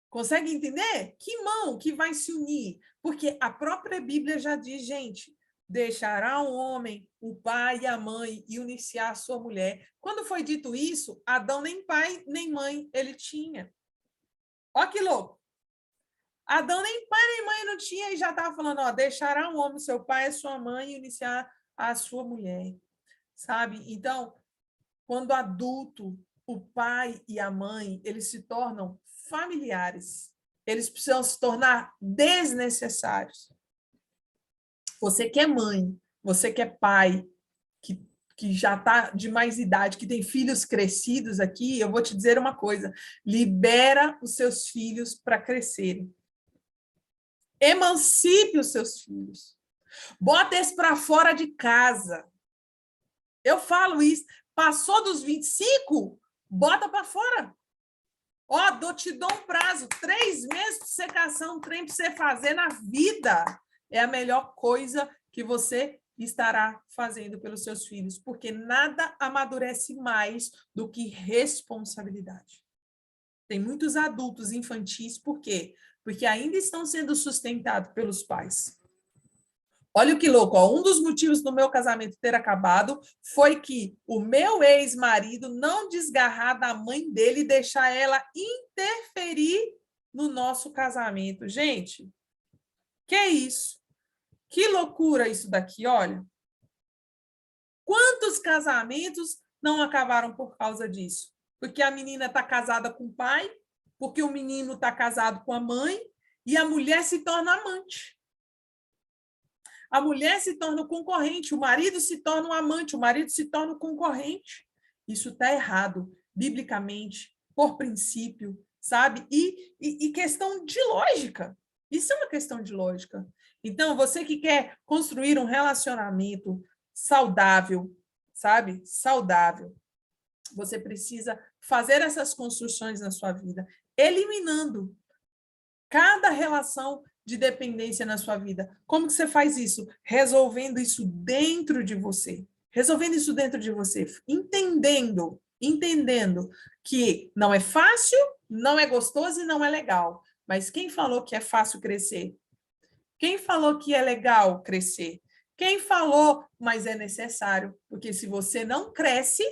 Speaker 1: Consegue entender? Que mão que vai se unir? Porque a própria Bíblia já diz, gente, deixará o homem, o pai e a mãe e unir-se à sua mulher. Quando foi dito isso, Adão nem pai nem mãe ele tinha. Olha que louco. Adão nem pai nem mãe não tinha e já estava falando, ó, deixará o homem, seu pai e sua mãe e unir-se à sua mulher. Sabe? Então, quando adulto, o pai e a mãe, eles se tornam familiares. Eles precisam se tornar desnecessários. Você que é mãe, você que é pai, que já está de mais idade, que tem filhos crescidos aqui, eu vou te dizer uma coisa, libera os seus filhos para crescerem. Emancipe os seus filhos. Bota eles para fora de casa. Eu falo isso. Passou dos 25, bota para fora. Ó, te dou um prazo, 3 meses de secação, um trem para você fazer na vida. É a melhor coisa que você estará fazendo pelos seus filhos, porque nada amadurece mais do que responsabilidade. Tem muitos adultos infantis, por quê? Porque ainda estão sendo sustentados pelos pais. Olha que louco, ó. Um dos motivos do meu casamento ter acabado foi que o meu ex-marido não desgarrar da mãe dele e deixar ela interferir no nosso casamento. Gente, que isso? Que loucura isso daqui, olha. Quantos casamentos não acabaram por causa disso? Porque a menina está casada com o pai, porque o menino está casado com a mãe, e a mulher se torna amante. A mulher se torna o concorrente, o marido se torna um amante, o marido se torna o concorrente. Isso está errado, biblicamente, por princípio, sabe? E questão de lógica. Isso é uma questão de lógica. Então, você que quer construir um relacionamento saudável, sabe? Saudável. Você precisa fazer essas construções na sua vida, eliminando cada relação de dependência na sua vida. Como que você faz isso? Resolvendo isso dentro de você. Resolvendo isso dentro de você. Entendendo que não é fácil, não é gostoso e não é legal. Mas quem falou que é fácil crescer? Quem falou que é legal crescer? Quem falou, mas é necessário? Porque se você não cresce,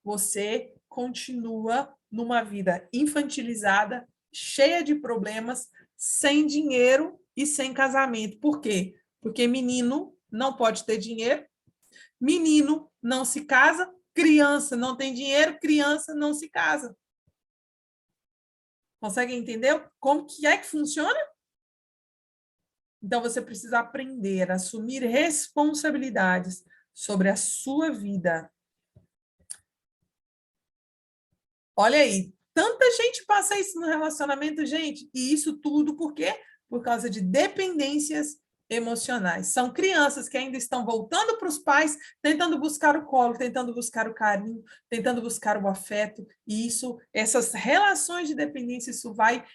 Speaker 1: você continua numa vida infantilizada, cheia de problemas, sem dinheiro e sem casamento. Por quê? Porque menino não pode ter dinheiro, menino não se casa, criança não tem dinheiro, criança não se casa. Consegue entender como que é que funciona? Então, você precisa aprender a assumir responsabilidades sobre a sua vida. Olha aí, tanta gente passa isso no relacionamento, gente, e isso tudo por quê? Por causa de dependências emocionais. São crianças que ainda estão voltando para os pais, tentando buscar o colo, tentando buscar o carinho, tentando buscar o afeto, e isso, essas relações de dependência, isso vai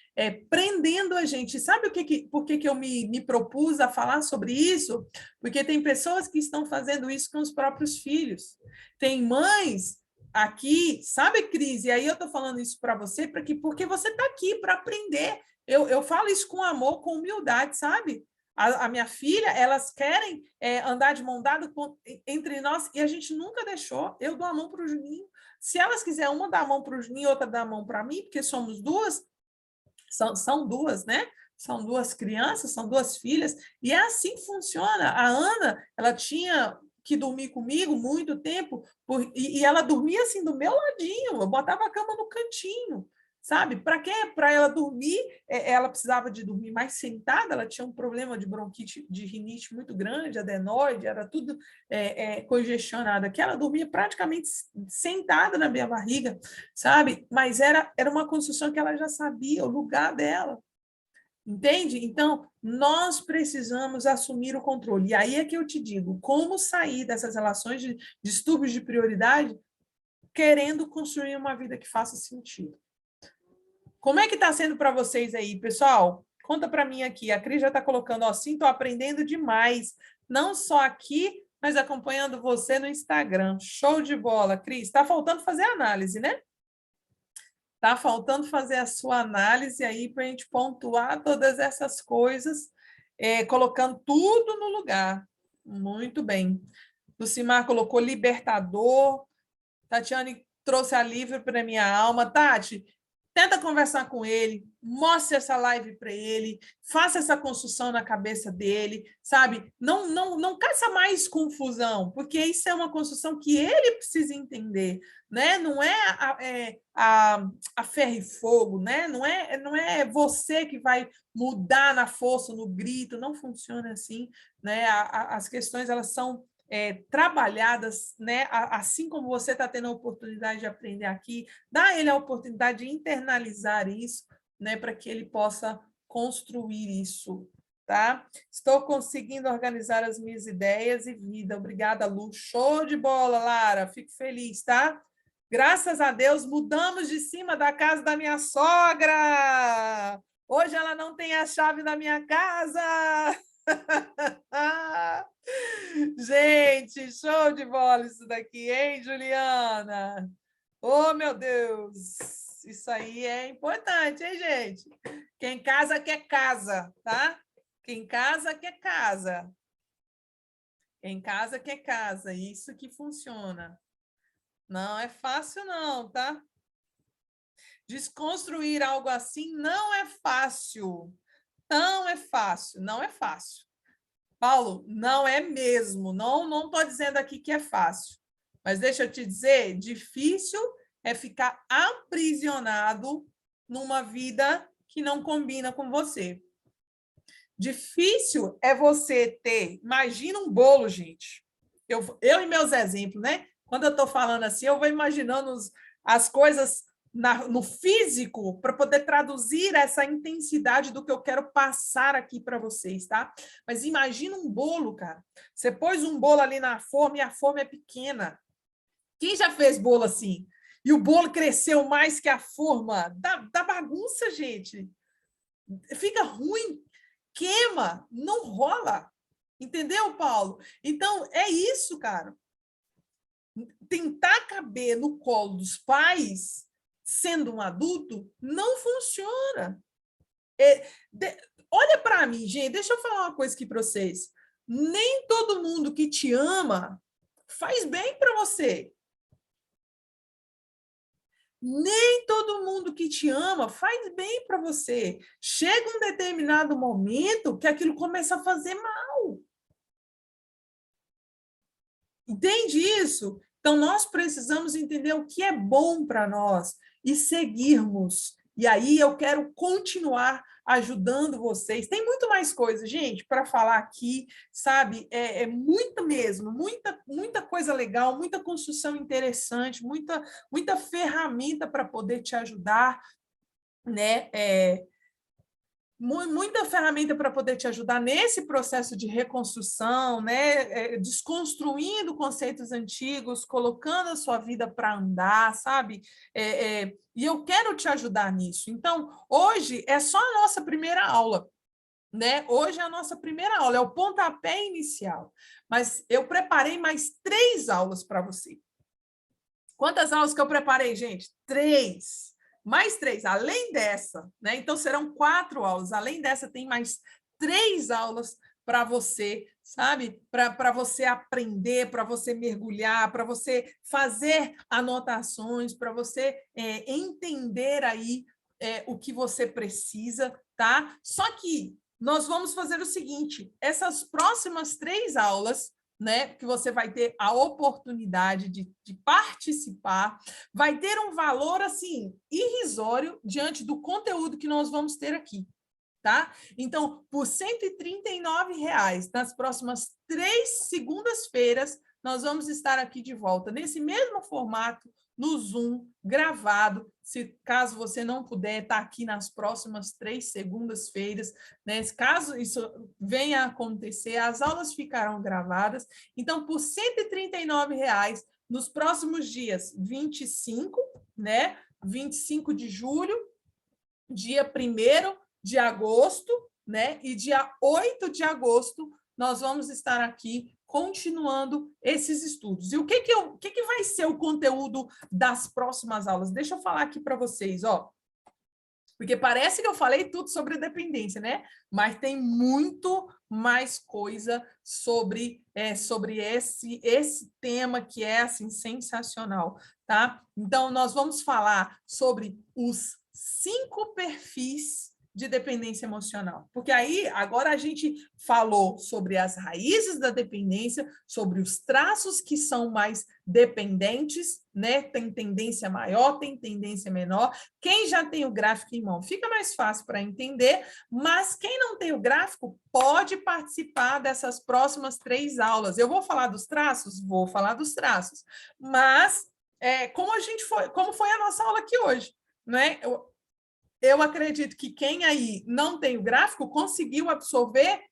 Speaker 1: prendendo a gente. Sabe por que eu me propus a falar sobre isso? Porque tem pessoas que estão fazendo isso com os próprios filhos. Tem mães aqui, sabe, Cris? E aí eu estou falando isso para você porque você está aqui para aprender. Eu falo isso com amor, com humildade, sabe? A minha filha, elas querem andar de mão dada entre nós e a gente nunca deixou. Eu dou a mão para o Juninho. Se elas quiserem, uma dá a mão para o Juninho, outra dá a mão para mim, porque somos duas, são duas, né? São 2 crianças, são 2 filhas, e é assim que funciona. A Ana, ela tinha que dormir comigo muito tempo, e ela dormia assim do meu ladinho, eu botava a cama no cantinho, sabe? Para quê? Para ela dormir, ela precisava de dormir mais sentada, ela tinha um problema de bronquite, de rinite muito grande, adenoide, era tudo congestionado aqui, ela dormia praticamente sentada na minha barriga, sabe? Mas era uma construção que ela já sabia, o lugar dela. Entende? Então, nós precisamos assumir o controle. E aí é que eu te digo, como sair dessas relações de distúrbios de prioridade querendo construir uma vida que faça sentido. Como é que está sendo para vocês aí, pessoal? Conta para mim aqui. A Cris já está colocando, ó, sim, estou aprendendo demais. Não só aqui, mas acompanhando você no Instagram. Show de bola, Cris. Está faltando fazer análise, né? Está faltando fazer a sua análise aí para a gente pontuar todas essas coisas, colocando tudo no lugar. Muito bem. Lucimar colocou libertador. Tatiane trouxe alívio para minha alma. Tati, tenta conversar com ele, mostre essa live para ele, faça essa construção na cabeça dele, sabe? Não caça mais confusão, porque isso é uma construção que ele precisa entender, né? Não é a ferro e fogo, né? Não é você que vai mudar na força, no grito, não funciona assim, né? As questões, elas são trabalhadas, né? Assim como você está tendo a oportunidade de aprender aqui, dá a ele a oportunidade de internalizar isso, né? Para que ele possa construir isso, tá? Estou conseguindo organizar as minhas ideias e vida. Obrigada, Lu. Show de bola, Lara. Fico feliz, tá? Graças a Deus, mudamos de cima da casa da minha sogra. Hoje ela não tem a chave da minha casa. Gente, show de bola isso daqui, hein, Juliana? Oh, meu Deus! Isso aí é importante, hein, gente? Quem casa quer casa, tá? Quem casa quer casa. Quem casa quer casa. Isso que funciona. Não é fácil, não, tá? Desconstruir algo assim não é fácil. Não é fácil, não é fácil. Paulo, não é mesmo. Não estou dizendo aqui que é fácil. Mas deixa eu te dizer, difícil é ficar aprisionado numa vida que não combina com você. Difícil é você ter... Imagina um bolo, gente. Eu e meus exemplos, né? Quando eu estou falando assim, eu vou imaginando as coisas no físico para poder traduzir essa intensidade do que eu quero passar aqui para vocês, tá? Mas imagina um bolo, cara. Você pôs um bolo ali na forma e a forma é pequena. Quem já fez bolo assim? E o bolo cresceu mais que a forma? Dá bagunça, gente. Fica ruim, queima, não rola. Entendeu, Paulo? Então, é isso, cara. Tentar caber no colo dos pais, sendo um adulto, não funciona. Olha para mim, gente, deixa eu falar uma coisa aqui para vocês. Nem todo mundo que te ama faz bem para você. Nem todo mundo que te ama faz bem para você. Chega um determinado momento que aquilo começa a fazer mal. Entende isso? Então, nós precisamos entender o que é bom para nós e seguirmos. E aí eu quero continuar ajudando vocês. Tem muito mais coisa, gente, para falar aqui, sabe? É muita mesmo, muita coisa legal, muita construção interessante, muita ferramenta para poder te ajudar, né? Muita ferramenta para poder te ajudar nesse processo de reconstrução, né? Desconstruindo conceitos antigos, colocando a sua vida para andar, sabe? E eu quero te ajudar nisso. Então, hoje é só a nossa primeira aula, né? Hoje é a nossa primeira aula, é o pontapé inicial. Mas eu preparei mais 3 aulas para você. Quantas aulas que eu preparei, gente? 3. Mais 3, além dessa, né? Então serão 4 aulas. Além dessa, tem mais 3 aulas para você, sabe? Para você aprender, para você mergulhar, para você fazer anotações, para você entender aí o que você precisa, tá? Só que nós vamos fazer o seguinte, essas próximas 3 aulas, né, que você vai ter a oportunidade de participar, vai ter um valor, assim, irrisório diante do conteúdo que nós vamos ter aqui, tá? Então, por R$ 139,00, nas próximas 3 segundas-feiras, nós vamos estar aqui de volta, nesse mesmo formato, no Zoom, gravado, se caso você não puder estar aqui nas próximas 3 segundas-feiras, né? Caso isso venha a acontecer, as aulas ficarão gravadas. Então, por R$ 139,00, nos próximos dias 25, né? 25 de julho, dia 1º de agosto, né? E dia 8 de agosto, nós vamos estar aqui continuando esses estudos. E o que vai ser o conteúdo das próximas aulas? Deixa eu falar aqui para vocês, ó. Porque parece que eu falei tudo sobre dependência, né? Mas tem muito mais coisa sobre esse tema que é assim sensacional, tá? Então, nós vamos falar sobre os 5 perfis de dependência emocional. Porque aí, agora a gente falou sobre as raízes da dependência, sobre os traços que são mais dependentes, né? Tem tendência maior, tem tendência menor. Quem já tem o gráfico em mão, fica mais fácil para entender, mas quem não tem o gráfico pode participar dessas próximas 3 aulas. Eu vou falar dos traços? Vou falar dos traços. Mas, como foi a nossa aula aqui hoje, né? Eu acredito que quem aí não tem o gráfico conseguiu absorver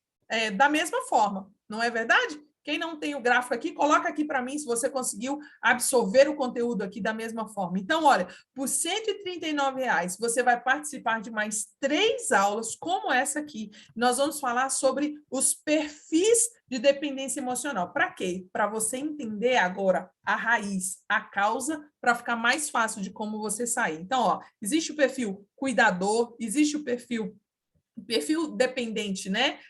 Speaker 1: da mesma forma, não é verdade? Quem não tem o gráfico aqui, coloca aqui para mim se você conseguiu absorver o conteúdo aqui da mesma forma. Então, olha, por R$ 139,00, você vai participar de mais 3 aulas como essa aqui. Nós vamos falar sobre os perfis de dependência emocional. Para quê? Para você entender agora a raiz, a causa, para ficar mais fácil de como você sair. Então, ó, existe o perfil cuidador, existe o perfil dependente, né?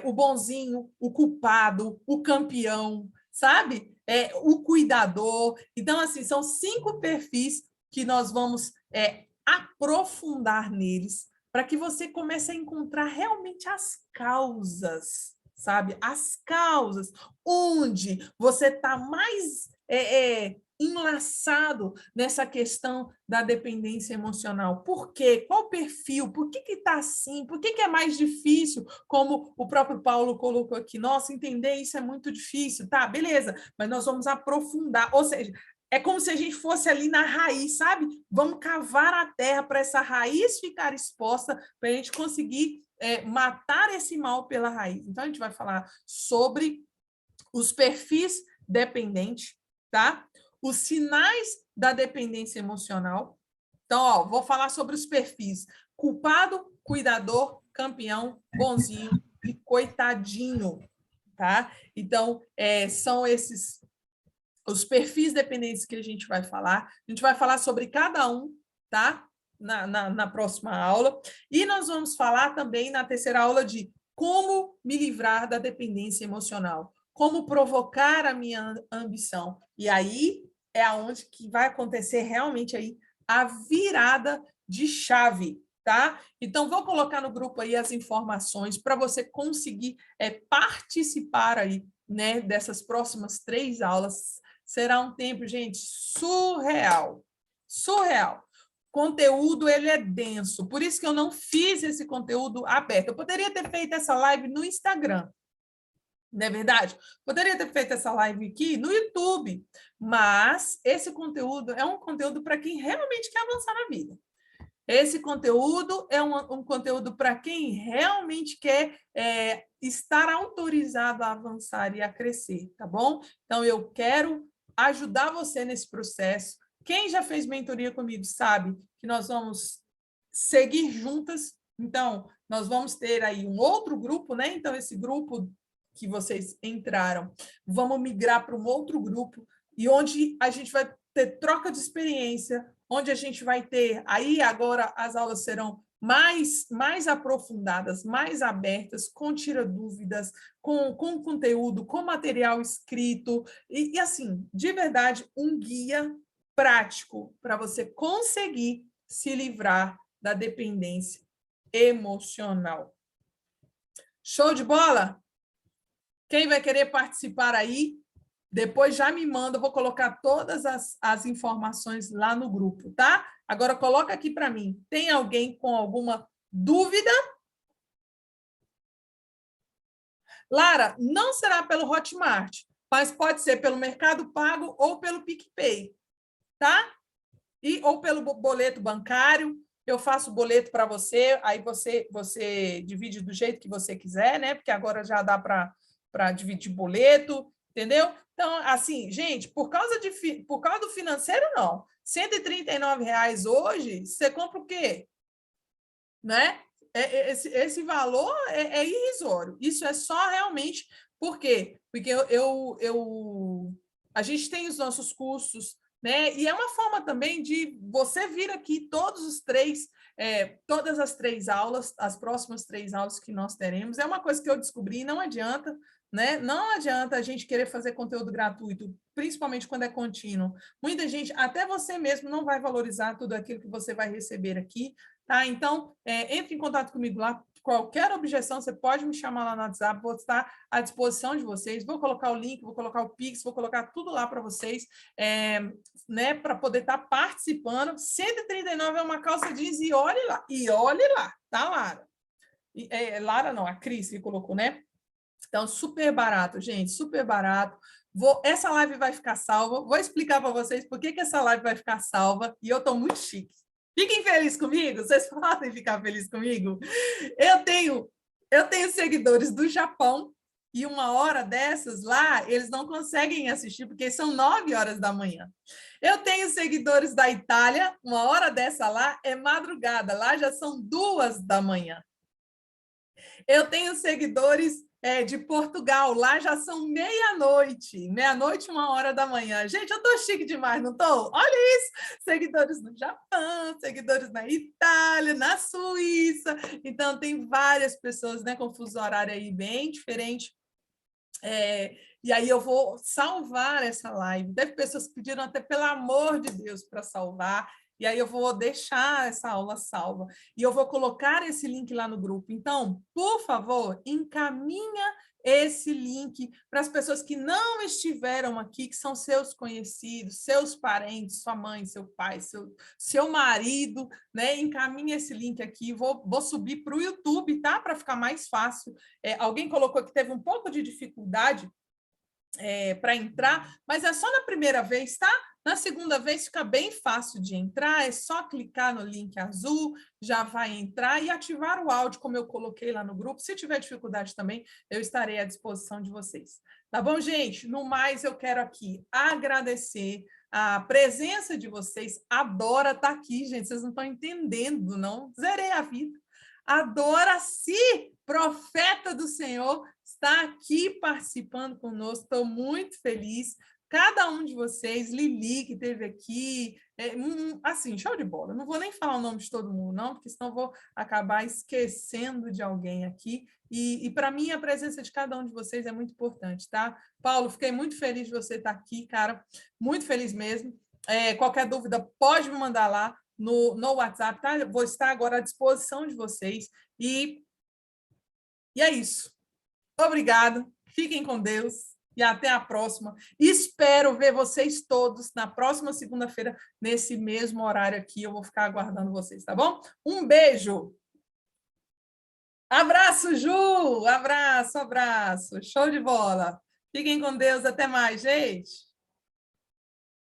Speaker 1: O bonzinho, o culpado, o campeão, sabe? O cuidador. Então, assim, são 5 perfis que nós vamos aprofundar neles para que você comece a encontrar realmente as causas, sabe? As causas, onde você está mais enlaçado nessa questão da dependência emocional. Por quê? Qual o perfil? Por que está assim? Por que é mais difícil? Como o próprio Paulo colocou aqui, nossa, entender isso é muito difícil. Tá, beleza, mas nós vamos aprofundar, ou seja, é como se a gente fosse ali na raiz, sabe? Vamos cavar a terra para essa raiz ficar exposta, para a gente conseguir matar esse mal pela raiz. Então, a gente vai falar sobre os perfis dependentes, tá? Os sinais da dependência emocional. Então, ó, vou falar sobre os perfis: culpado, cuidador, campeão, bonzinho e coitadinho, tá? Então, são esses os perfis dependentes que a gente vai falar. A gente vai falar sobre cada um, tá? Na próxima aula. E nós vamos falar também na terceira aula de como me livrar da dependência emocional, como provocar a minha ambição. E aí é aonde que vai acontecer realmente aí a virada de chave, tá? Então, vou colocar no grupo aí as informações para você conseguir participar aí, né, dessas próximas 3 aulas. Será um tempo, gente, surreal. Surreal. Conteúdo, ele é denso. Por isso que eu não fiz esse conteúdo aberto. Eu poderia ter feito essa live no Instagram, não é verdade? Poderia ter feito essa live aqui no YouTube, mas esse conteúdo é um conteúdo para quem realmente quer avançar na vida. Esse conteúdo é um conteúdo para quem realmente quer estar autorizado a avançar e a crescer, tá bom? Então, eu quero ajudar você nesse processo. Quem já fez mentoria comigo sabe que nós vamos seguir juntas. Então, nós vamos ter aí um outro grupo, né? Então, esse grupo que vocês entraram, vamos migrar para um outro grupo, e onde a gente vai ter troca de experiência, onde a gente vai ter, aí agora as aulas serão mais aprofundadas, mais abertas, com tira-dúvidas, com conteúdo, com material escrito, e assim, de verdade, um guia prático para você conseguir se livrar da dependência emocional. Show de bola? Quem vai querer participar aí? Depois já me manda, eu vou colocar todas as informações lá no grupo, tá? Agora coloca aqui para mim. Tem alguém com alguma dúvida? Lara, não será pelo Hotmart, mas pode ser pelo Mercado Pago ou pelo PicPay, tá? Ou pelo boleto bancário. Eu faço o boleto para você, aí você divide do jeito que você quiser, né? Porque agora já dá para dividir boleto, entendeu? Então, assim, gente, por causa do financeiro, não. R$ 139 hoje, você compra o quê? Né? Esse valor é irrisório. Isso é só realmente por quê? Porque a gente tem os nossos cursos, né? E é uma forma também de você vir aqui todas as 3 aulas, as próximas 3 aulas que nós teremos. É uma coisa que eu descobri, não adianta, né? Não adianta a gente querer fazer conteúdo gratuito, principalmente quando é contínuo. Muita gente, até você mesmo, não vai valorizar tudo aquilo que você vai receber aqui. Tá? Então, entre em contato comigo lá. Qualquer objeção, você pode me chamar lá no WhatsApp, vou estar à disposição de vocês. Vou colocar o link, vou colocar o Pix, vou colocar tudo lá para vocês, né, para poder estar participando. R$ 139 é uma calça jeans e olhe lá, tá, Lara? Lara não, a Cris que colocou, né? Então, super barato, gente, super barato. Essa live vai ficar salva. Vou explicar para vocês por que essa live vai ficar salva. E eu estou muito chique. Fiquem felizes comigo? Vocês podem ficar felizes comigo? Eu tenho seguidores do Japão e uma hora dessas lá, eles não conseguem assistir porque são 9 horas da manhã. Eu tenho seguidores da Itália, uma hora dessa lá é madrugada, lá já são 2 da manhã. Eu tenho seguidores de Portugal, lá já são meia-noite, 1 hora da manhã. Gente, eu tô chique demais, não tô? Olha isso! Seguidores no Japão, seguidores na Itália, na Suíça. Então, tem várias pessoas, né, com fuso horário aí bem diferente. E aí eu vou salvar essa live. Deve pessoas que pediram até, pelo amor de Deus, para salvar. E aí eu vou deixar essa aula salva. E eu vou colocar esse link lá no grupo. Então, por favor, encaminha esse link para as pessoas que não estiveram aqui, que são seus conhecidos, seus parentes, sua mãe, seu pai, seu marido, né? Encaminha esse link aqui. Vou subir para o YouTube, tá? Para ficar mais fácil. Alguém colocou que teve um pouco de dificuldade para entrar, mas é só na primeira vez, tá? Na segunda vez fica bem fácil de entrar, é só clicar no link azul, já vai entrar e ativar o áudio, como eu coloquei lá no grupo. Se tiver dificuldade também, eu estarei à disposição de vocês. Tá bom, gente? No mais, eu quero aqui agradecer a presença de vocês. Adora estar aqui, gente. Vocês não estão entendendo, não? Zerei a vida. Adora-se, profeta do Senhor, está aqui participando conosco. Estou muito feliz. Cada um de vocês, Lili, que esteve aqui, assim, show de bola. Não vou nem falar o nome de todo mundo, não, porque senão vou acabar esquecendo de alguém aqui. E para mim, a presença de cada um de vocês é muito importante, tá? Paulo, fiquei muito feliz de você estar aqui, cara. Muito feliz mesmo. Qualquer dúvida, pode me mandar lá no WhatsApp, tá? Eu vou estar agora à disposição de vocês. E é isso. Obrigado. Fiquem com Deus. E até a próxima. Espero ver vocês todos na próxima segunda-feira, nesse mesmo horário aqui. Eu vou ficar aguardando vocês, tá bom? Um beijo. Abraço, Ju. Abraço, abraço. Show de bola. Fiquem com Deus. Até mais, gente.